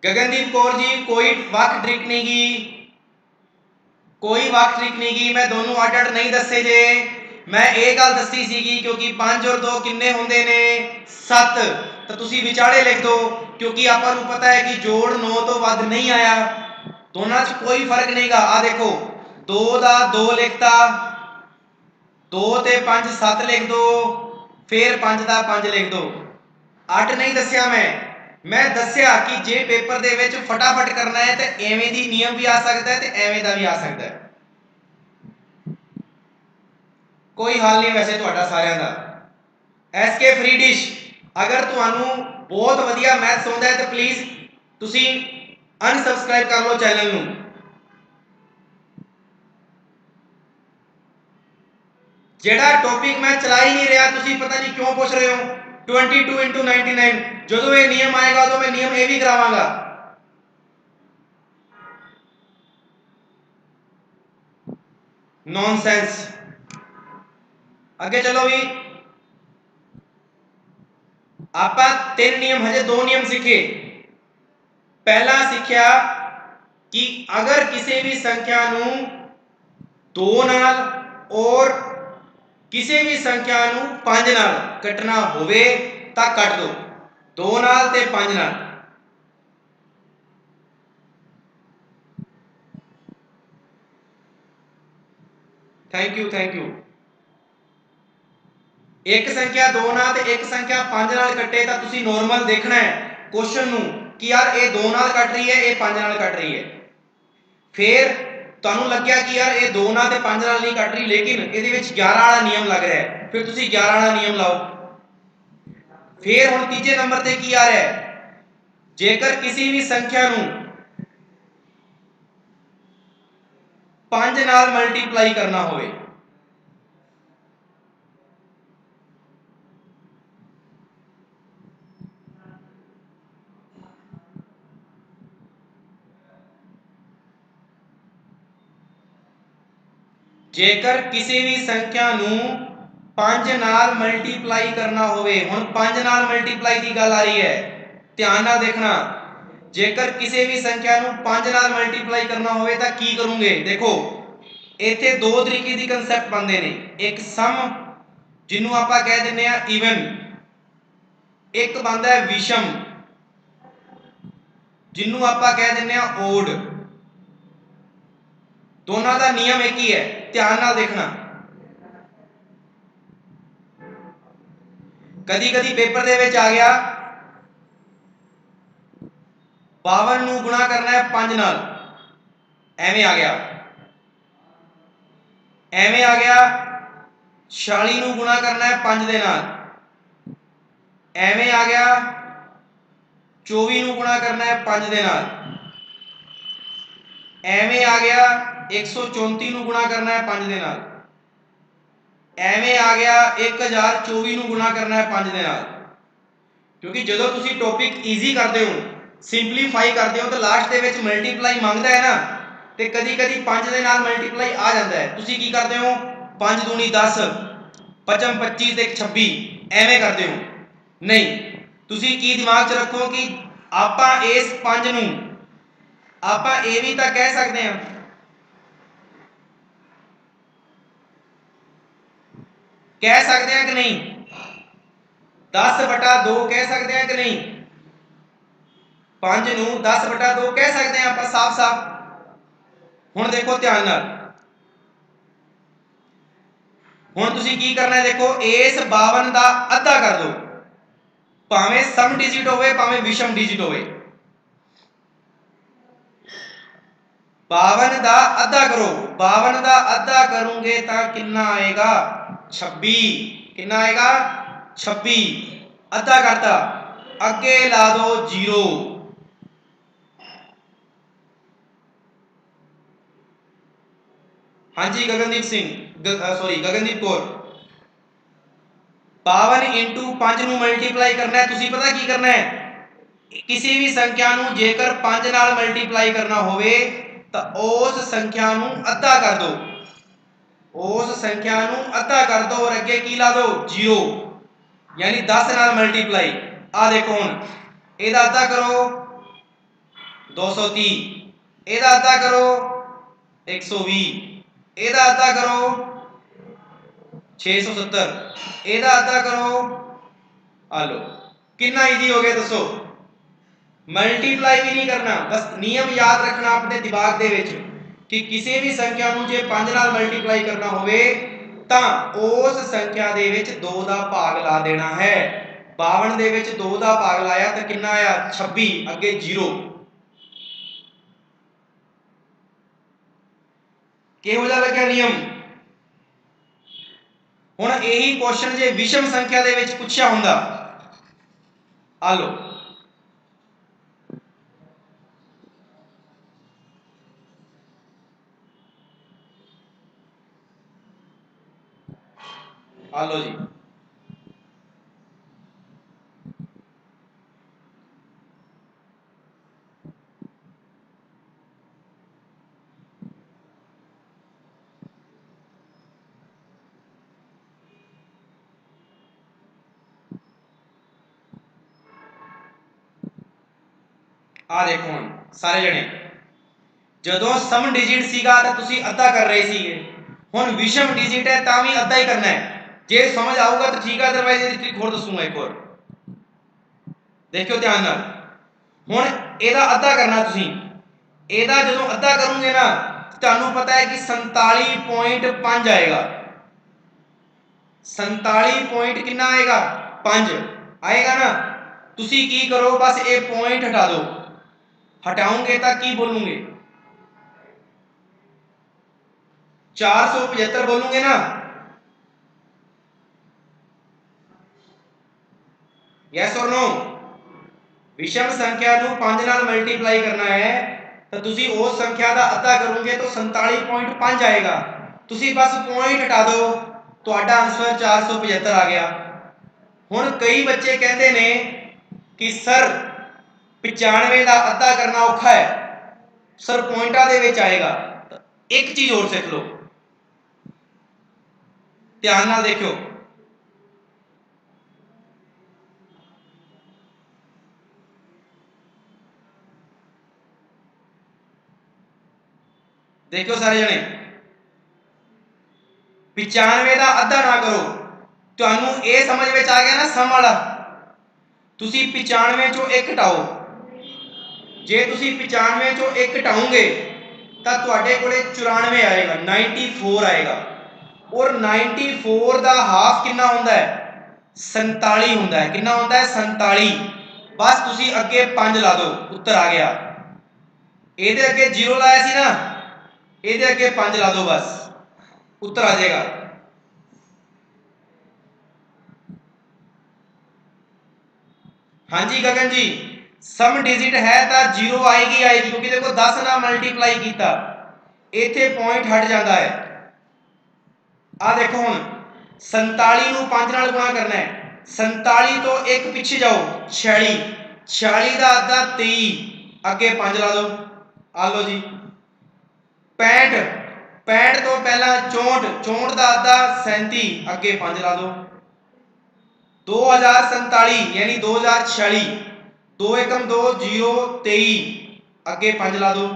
गगनदीप कौर जी कोई वक ट्रिक नहीं की, कोई वक ट्रिक नहीं की, मैं दोनों अड अड नहीं दसे जे। मैं ये गल दसी सी क्योंकि 5 और 2 किन्ने होंदे ने 7, तो तुसी विचाले लिख दो, क्योंकि आपां नूं पता है कि जोड़ 9 तो वध नहीं आया। दोनों च कोई फर्क नहीं गा। आ देखो 2 दा 2 लिखता, 2 ते 5 7 लिख दो, फिर 5 दा 5 लिख दो। 8 नहीं दसिया मैं दसिया कि जे पेपर दे विच फटाफट करना है तो एवें दी नियम भी आ सकता है तो एवें दा भी आ सकता है। कोई हाल नहीं वैसे तुहाडा सारिਆਂ ਦਾ। एसके फ्री डिश अगर तुहानू बहुत वधिया मैथ्स आउंदा है तो प्लीज़ तुसी अनसबसक्राइब कर लो चैनल नू। जेड़ा टॉपिक मैं चला ही नहीं रहा, तुसी पता नहीं क्यों पूछ रहे हो। 22 × 99 जो ये नियम आएगा तो मैं नियम ये भी करावांगा। नॉनसेंस। आगे चलो भी, आपा 3 नियम हजे 2 नियम सीखे। पहला सीखा कि अगर किसी भी संख्या नू 2 नाल और किसी भी संख्या नू 5 नाल कटना होवे तां कट दो, 2 नाल ते 5 नाल। Thank you thank you. एक संख्या 2 नाल ते एक संख्या 5 नाल कटे तां तुसी नॉर्मल देखना है क्वेश्चन नू कि यार ये 2 नाल कट रही है, ये 5 नाल कट रही है। फिर तुहानू लग्या कि यार ये 2 नाल ते 5 नाल नहीं कट रही, लेकिन इहदे विच 11 वाला नियम लग रहा है, फिर तुसी 11 वाला नियम लाओ। फिर हुण तीजे नंबर ते की आ रहा है, जेकर किसी भी संख्या नू 5 ਨਾਲ ਮਲਟੀਪਲਾਈ ਕਰਨਾ ਹੋਵੇ। ਜੇਕਰ ਕਿਸੇ ਵੀ ਸੰਖਿਆ ਨੂੰ 5 ਨਾਲ ਮਲਟੀਪਲਾਈ ਕਰਨਾ ਹੋਵੇ, ਹੁਣ 5 ਨਾਲ ਮਲਟੀਪਲਾਈ ਦੀ ਗੱਲ ਆ ਰਹੀ ਹੈ, ਧਿਆਨ ਨਾਲ ਦੇਖਣਾ। ਜੇਕਰ ਕਿਸੇ ਵੀ ਸੰਖਿਆ ਨੂੰ 5 ਨਾਲ ਮਲਟੀਪਲਾਈ ਕਰਨਾ ਹੋਵੇ ਤਾਂ ਕੀ ਕਰੋਗੇ? ਦੇਖੋ ਇੱਥੇ ਦੋ ਤਰੀਕੇ ਦੀ ਕਨਸੈਪਟ ਬਣਦੇ ਨੇ, ਇੱਕ ਸਮ ਜਿਹਨੂੰ ਆਪਾਂ ਕਹਿ ਦਿੰਦੇ ਆ ਈਵਨ, ਇੱਕ ਬਣਦਾ ਹੈ ਵਿਸ਼ਮ ਜਿਹਨੂੰ ਆਪਾਂ ਕਹਿ ਦਿੰਦੇ ਆ ਓਡ। ਦੋਨਾਂ ਦਾ ਨਿਯਮ ਇੱਕ ਹੀ ਹੈ, ਧਿਆਨ ਨਾਲ ਦੇਖਣਾ। ਕਦੀ ਕਦੀ ਪੇਪਰ ਦੇ ਵਿੱਚ ਆ ਗਿਆ 52 ਨੂੰ ਗੁਣਾ ਕਰਨਾ ਹੈ 5 ਨਾਲ, ਐਵੇਂ ਆ ਗਿਆ। ਐਵੇਂ ਆ ਗਿਆ 46 ਨੂੰ ਗੁਣਾ ਕਰਨਾ ਹੈ 5 ਦੇ ਨਾਲ, ਐਵੇਂ ਆ ਗਿਆ 24 ਨੂੰ ਗੁਣਾ ਕਰਨਾ ਹੈ 5 ਦੇ ਨਾਲ, ਐਵੇਂ ਆ ਗਿਆ 134 ਨੂੰ ਗੁਣਾ ਕਰਨਾ ਹੈ 5 ਦੇ ਨਾਲ, ਐਵੇਂ ਆ ਗਿਆ 1024 ਨੂੰ ਗੁਣਾ ਕਰਨਾ ਹੈ 5 ਦੇ ਨਾਲ। ਕਿਉਂਕਿ ਜਦੋਂ ਤੁਸੀਂ ਟੌਪਿਕ ਈਜ਼ੀ ਕਰਦੇ ਹੋ, ਸਿੰਪਲੀਫਾਈ ਕਰਦੇ ਹੋ ਤਾਂ ਲਾਸਟ ਦੇ ਵਿੱਚ ਮਲਟੀਪਲਾਈ ਮੰਗਦਾ ਹੈ ਨਾ, ਤੇ ਕਦੀ ਕਦੀ 5 ਦੇ ਨਾਲ ਮਲਟੀਪਲਾਈ ਆ ਜਾਂਦਾ ਹੈ। ਤੁਸੀਂ ਕੀ ਕਰਦੇ ਹੋ? 5 ਦੂਣੀ 10, 5 25 ਤੇ 26, ਐਵੇਂ ਕਰਦੇ ਹੋ। ਨਹੀਂ, ਤੁਸੀਂ ਕੀ ਦਿਮਾਗ 'ਚ ਰੱਖੋ ਕਿ ਆਪਾਂ ਇਸ 5 ਨੂੰ ਆਪਾਂ ਇਹ ਵੀ ਤਾਂ ਕਹਿ ਸਕਦੇ ਹਾਂ, ਕਹਿ ਸਕਦੇ ਹਾਂ ਕਿ ਨਹੀਂ? 10/2 ਕਹਿ ਸਕਦੇ ਹਾਂ ਕਿ ਨਹੀਂ? 5 ਨੂੰ 10/2 ਕਹਿ ਸਕਦੇ ਹਾਂ ਆਪਾਂ ਸਾਫ਼-ਸਾਫ਼। ਹੁਣ ਦੇਖੋ ਧਿਆਨ ਨਾਲ, ਹੁਣ ਤੁਸੀਂ ਕੀ ਕਰਨਾ ਹੈ? ਦੇਖੋ ਇਸ 52 ਦਾ ਅੱਧਾ ਕਰ ਦਿਓ, ਭਾਵੇਂ ਸਮ ਡਿਜਿਟ ਹੋਵੇ ਭਾਵੇਂ ਵਿਸ਼ਮ ਡਿਜਿਟ ਹੋਵੇ। 52 ਦਾ ਅੱਧਾ ਕਰੋ, 52 ਦਾ ਅੱਧਾ ਕਰੋਗੇ ਤਾਂ ਕਿੰਨਾ ਆਏਗਾ? 26। ਕਿੰਨਾ ਆਏਗਾ? 26। ਅੱਧਾ ਕਰਤਾ, ਅੱਗੇ ਲਾ ਦੋ 0। ਹਾਂਜੀ ਗਗਨਦੀਪ ਸਿੰਘ, ਗਗਨਦੀਪ ਕੌਰ, 52 into 5 ਨੂੰ ਮਲਟੀਪਲਾਈ ਕਰਨਾ ਹੈ। ਤੁਸੀਂ ਪਤਾ ਕੀ ਕਰਨਾ ਹੈ? ਕਿਸੇ ਵੀ ਸੰਖਿਆ ਨੂੰ ਜੇਕਰ 5 ਨਾਲ ਮਲਟੀਪਲਾਈ ਕਰਨਾ ਹੋਵੇ ਤਾਂ ਉਸ ਸੰਖਿਆ ਨੂੰ ਅੱਧਾ ਕਰ ਦਿਓ, ਉਸ ਸੰਖਿਆ ਨੂੰ ਅੱਧਾ ਕਰ ਦਿਓ ਔਰ ਅੱਗੇ ਕੀ ਲਾ ਦਿਓ? 0, ਯਾਨੀ 10 ਨਾਲ ਮਲਟੀਪਲਾਈ। ਆ ਦੇਖੋ ਹੁਣ ਇਹਦਾ ਅੱਧਾ ਕਰੋ 230, ਇਹਦਾ ਅੱਧਾ ਕਰੋ 120, ਇਹਦਾ ਅੱਧਾ ਕਰੋ 670, ਇਹਦਾ ਅੱਧਾ ਕਰੋ। ਆ ਲੋ, ਕਿੰਨਾ ਈਜ਼ੀ ਹੋ ਗਿਆ ਦੱਸੋ? ਮਲਟੀਪਲਾਈ ਵੀ ਨਹੀਂ ਕਰਨਾ, ਬਸ ਨਿਯਮ ਯਾਦ ਰੱਖਣਾ ਆਪਣੇ ਦਿਮਾਗ ਦੇ ਵਿੱਚ ਕਿ ਕਿਸੇ ਵੀ ਸੰਖਿਆ ਨੂੰ ਜੇ 5 ਨਾਲ ਮਲਟੀਪਲਾਈ ਕਰਨਾ ਹੋਵੇ ਤਾਂ ਉਸ ਸੰਖਿਆ ਦੇ ਵਿੱਚ 2 ਦਾ ਭਾਗ ਲਾ ਦੇਣਾ ਹੈ। 52 ਦੇ ਵਿੱਚ 2 ਦਾ ਭਾਗ ਲਾਇਆ ਤਾਂ ਕਿੰਨਾ ਆਇਆ? 26, ਅੱਗੇ 0। ਕਿਹੋ ਜਿਹਾ ਲੱਗਿਆ ਨਿਯਮ? ਹੁਣ ਇਹੀ ਕੁਐਸਚਨ ਜੇ ਵਿਸ਼ਮ ਸੰਖਿਆ ਦੇ ਵਿੱਚ ਪੁੱਛਿਆ ਹੁੰਦਾ, ਆ ਲੋ ਆ ਲੋ ਜੀ, ਆ ਦੇਖੋ ਹੁਣ ਸਾਰੇ ਜਣੇ, ਜਦੋਂ ਸਮ ਡਿਜਿਟ ਸੀਗਾ ਤਾਂ ਤੁਸੀਂ ਅੱਧਾ ਕਰ ਰਹੇ ਸੀਗੇ, ਹੁਣ ਵਿਸ਼ਮ ਡਿਜਿਟ ਹੈ ਤਾਂ ਵੀ ਅੱਧਾ ਹੀ ਕਰਨਾ ਹੈ। ਜੇ ਸਮਝ ਆਊਗਾ ਤਾਂ ਠੀਕ ਹੈ, ਅਦਰਵਾਈਜ਼ ਇਹਦੀ ਟ੍ਰਿਕ ਹੋਰ ਦੱਸੂਗਾ ਇੱਕ ਹੋਰ, ਦੇਖਿਓ ਧਿਆਨ ਨਾਲ। ਹੁਣ ਇਹਦਾ ਅੱਧਾ ਕਰਨਾ ਤੁਸੀਂ, ਇਹਦਾ ਜਦੋਂ ਅੱਧਾ ਕਰੋਗੇ ਨਾ ਤੁਹਾਨੂੰ ਪਤਾ ਹੈ ਕਿ 47.5 ਆਏਗਾ। 47 ਪੁਆਇੰਟ ਕਿੰਨਾ ਆਏਗਾ? 5 ਆਏਗਾ ਨਾ। ਤੁਸੀਂ ਕੀ ਕਰੋ, ਬਸ ਇਹ ਪੁਆਇੰਟ ਹਟਾ ਦਿਓ, ਹਟਾਓਗੇ ਤਾਂ ਕੀ ਬੋਲੂਗੇ? 475 ਬੋਲੂਗੇ ਨਾ। ਯੈਸ ਔਰ ਨੋ? ਵਿਸ਼ਮ ਸੰਖਿਆ ਨੂੰ 5 ਨਾਲ ਮਲਟੀਪਲਾਈ ਕਰਨਾ ਹੈ तो तुसी उस संख्या का अद्धा करोगे तो 47.5 आएगा। तुसी बस पॉइंट हटा दो, तुहाडा आंसर 475 आ गया। हुण कई बच्चे कहते ने कि सर 95 का अद्धा करना औखा है, सर पॉइंटा दे विच आएगा। एक चीज और सीख लो, ध्यान नाल देखियो। देखियो सारे जने, 95 का अद्धा ना करो। तुहानू ये समझ में आ गया ना सम वाला। तुसी 95 चो एक घटाओ, जे तुसी 95 चो एक घटाओगे तो तुहाडे कोले 94 आएगा, 94 आएगा। और 94 का हाफ कितना होंदा है? 47 होंदा है। कितना होंदा है? 47। बस तुसी अगे 5 ला दो, उत्तर आ गया। ਇਹਦੇ ਅੱਗੇ 0 ਲਾਇਆ ਸੀ ना, ਇਹਦੇ ਅੱਗੇ 5 ਲਾ दो, बस उत्तर आ जाएगा। हाँ जी गगन जी, सम डिजिट है तो 0 आएगी आएगी, क्योंकि देखो 10 ना मल्टीप्लाई किया, इत्थे पॉइंट हट जाता है। आ देखो हुण 47 नूं 5 नाल गुणा करना है। 47 तो एक पिछे जाओ, 46, 46 का अद्धा 23, अगे 5 ला दो। आ लो जी 65, 65 तो पहला 64, 64 का अद्धा 37, अगे 5 ला दो। 2047 यानी 2046, 2 एकम 2, 0, 23, अगे 5 ला दो।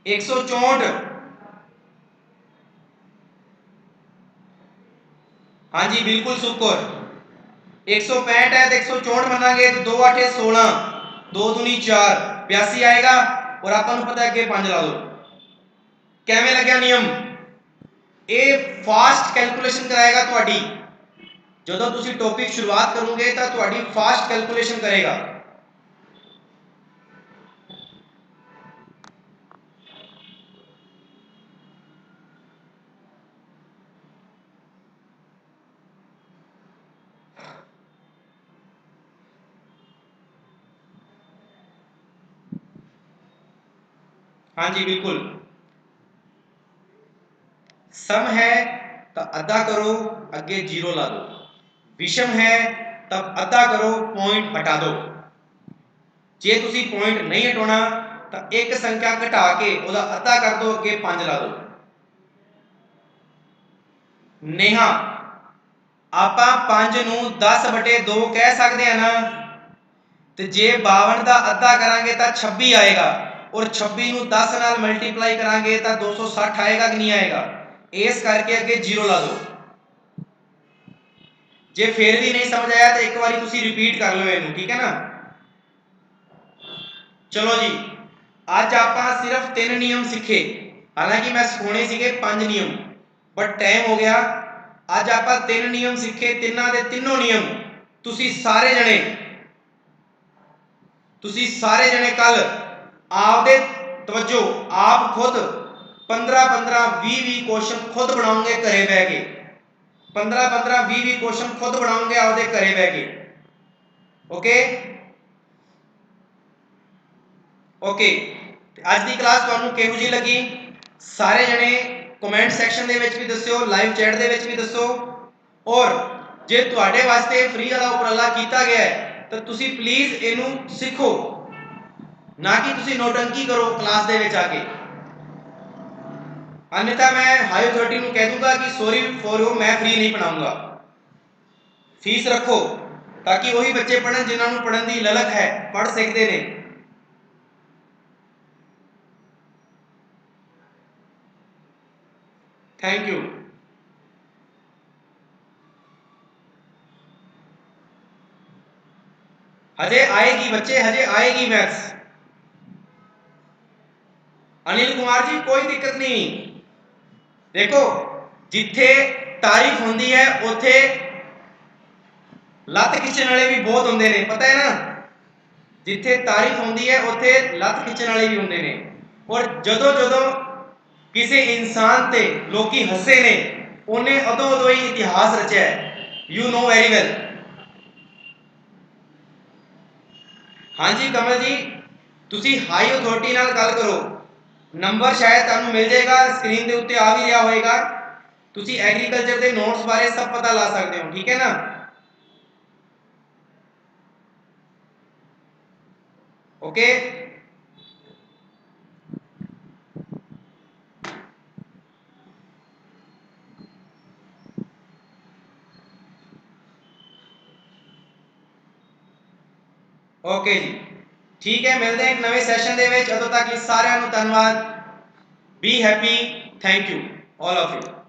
164, हाँ जी बिल्कुल सुकर। 165 है तो 164 मनांगे तो 2 8 16, 2 दूनी 4, 82 आएगा। और आपको पता है कि 5 ला दो। कैवें लग्या नियम? ये फास्ट कैलकुलेशन कराएगा तुहाडी। ਜਦੋਂ ਤੁਸੀਂ टॉपिक शुरुआत करोगे तो ਤੁਹਾਡੀ फास्ट कैलकुलेशन करेगा। हाँ जी बिल्कुल। सम है तो अद्धा करो, अगे 0 ला दो। विषम है तब अद्धा करो, पॉइंट हटा दो। जे तुसी पॉइंट नहीं हटाना तो एक संख्या घटा के उसका अद्धा कर दो, अगे 5 ला दो। नेहा आपां 5 नूं 10/2 कह सकते हैं ना, तो जे 52 का अद्धा करांगे तो 26 आएगा, और 26 नूं 10 नाल मल्टीप्लाई करांगे तो 260 आएगा कि नहीं आएगा? इस करके अगे 0 ला दो। जे फिर भी नहीं समझ आया तो एक बार तुसी रिपीट कर लो इनू, ठीक है ना। चलो जी, आज आपां सिर्फ 3 नियम सीखे, हालांकि मैं सिखाने सीखे 5 नियम, बट टाइम हो गया। आज आपां 3 नियम सीखे, तिन्ना दे तीनों नियम तुसी सारे जने कल आपदे तवज्जो आप खुद 15-15, 20-20 क्वेश्चन खुद बनाओगे घरे बह के। 15-15, 20-20 क्वेश्चन खुद बनाओगे आपदे घरे बह के। ओके ओके, आज की क्लास तुहानू किहो जी लगी? सारे जने कमेंट सैक्शन दे विच भी दस्सियो, लाइव चैट दे विच भी दस्सो। और जे तुहाडे वास्ते फ्री वाला उपराला कीता गया है तो तुसी प्लीज इनू सीखो, ना कि तुसी नोटंकी करो क्लास दे विच आके। अन्यथा मैं हाई अथॉरिटी नू कह दूंगा कि सॉरी फॉर यू, मैं फ्री नहीं पढ़ाऊंगा। फीस रखो ताकि वही बच्चे पढ़न जिन्होंने पढ़न की ललक है, पढ़ सकते हैं। Thank you. हजे आएगी बच्चे, हजे आएगी मैथ्स। अनिल कुमार जी कोई दिक्कत नहीं। देखो जिथे तारीफ होंदी है उथे लत खिंचण वाले भी बहुत होंगे ने, पता है ना। जिथे तारीफ होंदी है उथे लत खिंचण वाले भी होंगे ने। और जदों जदों किसी इंसान ते लोकी हसे ने, उन्हें उदों उदों ही इतिहास रचा है। You know very well. हाँ जी कमल जी, ਤੁਸੀਂ ਹਾਈ ਅਥਾਰਟੀ ਨਾਲ ਗੱਲ ਕਰੋ। ਨੰਬਰ ਸ਼ਾਇਦ ਤੁਹਾਨੂੰ ਮਿਲ ਜਾਏਗਾ, ਸਕਰੀਨ ਦੇ ਉੱਤੇ ਆ ਵੀ ਰਿਹਾ ਹੋਏਗਾ। ਤੁਸੀਂ ਐਗਰੀਕਲਚਰ ਦੇ ਨੋਟਸ ਬਾਰੇ ਸਭ ਪਤਾ ਲਾ ਸਕਦੇ ਹੋ, ਠੀਕ ਹੈ ਨਾ। ओके ओके जी, ठीक है, मिलते हैं एक नवे सैशन दे विच। उदों तक सारिਆਂ ਨੂੰ ਧੰਨਵਾਦ। Be happy, thank you all of you.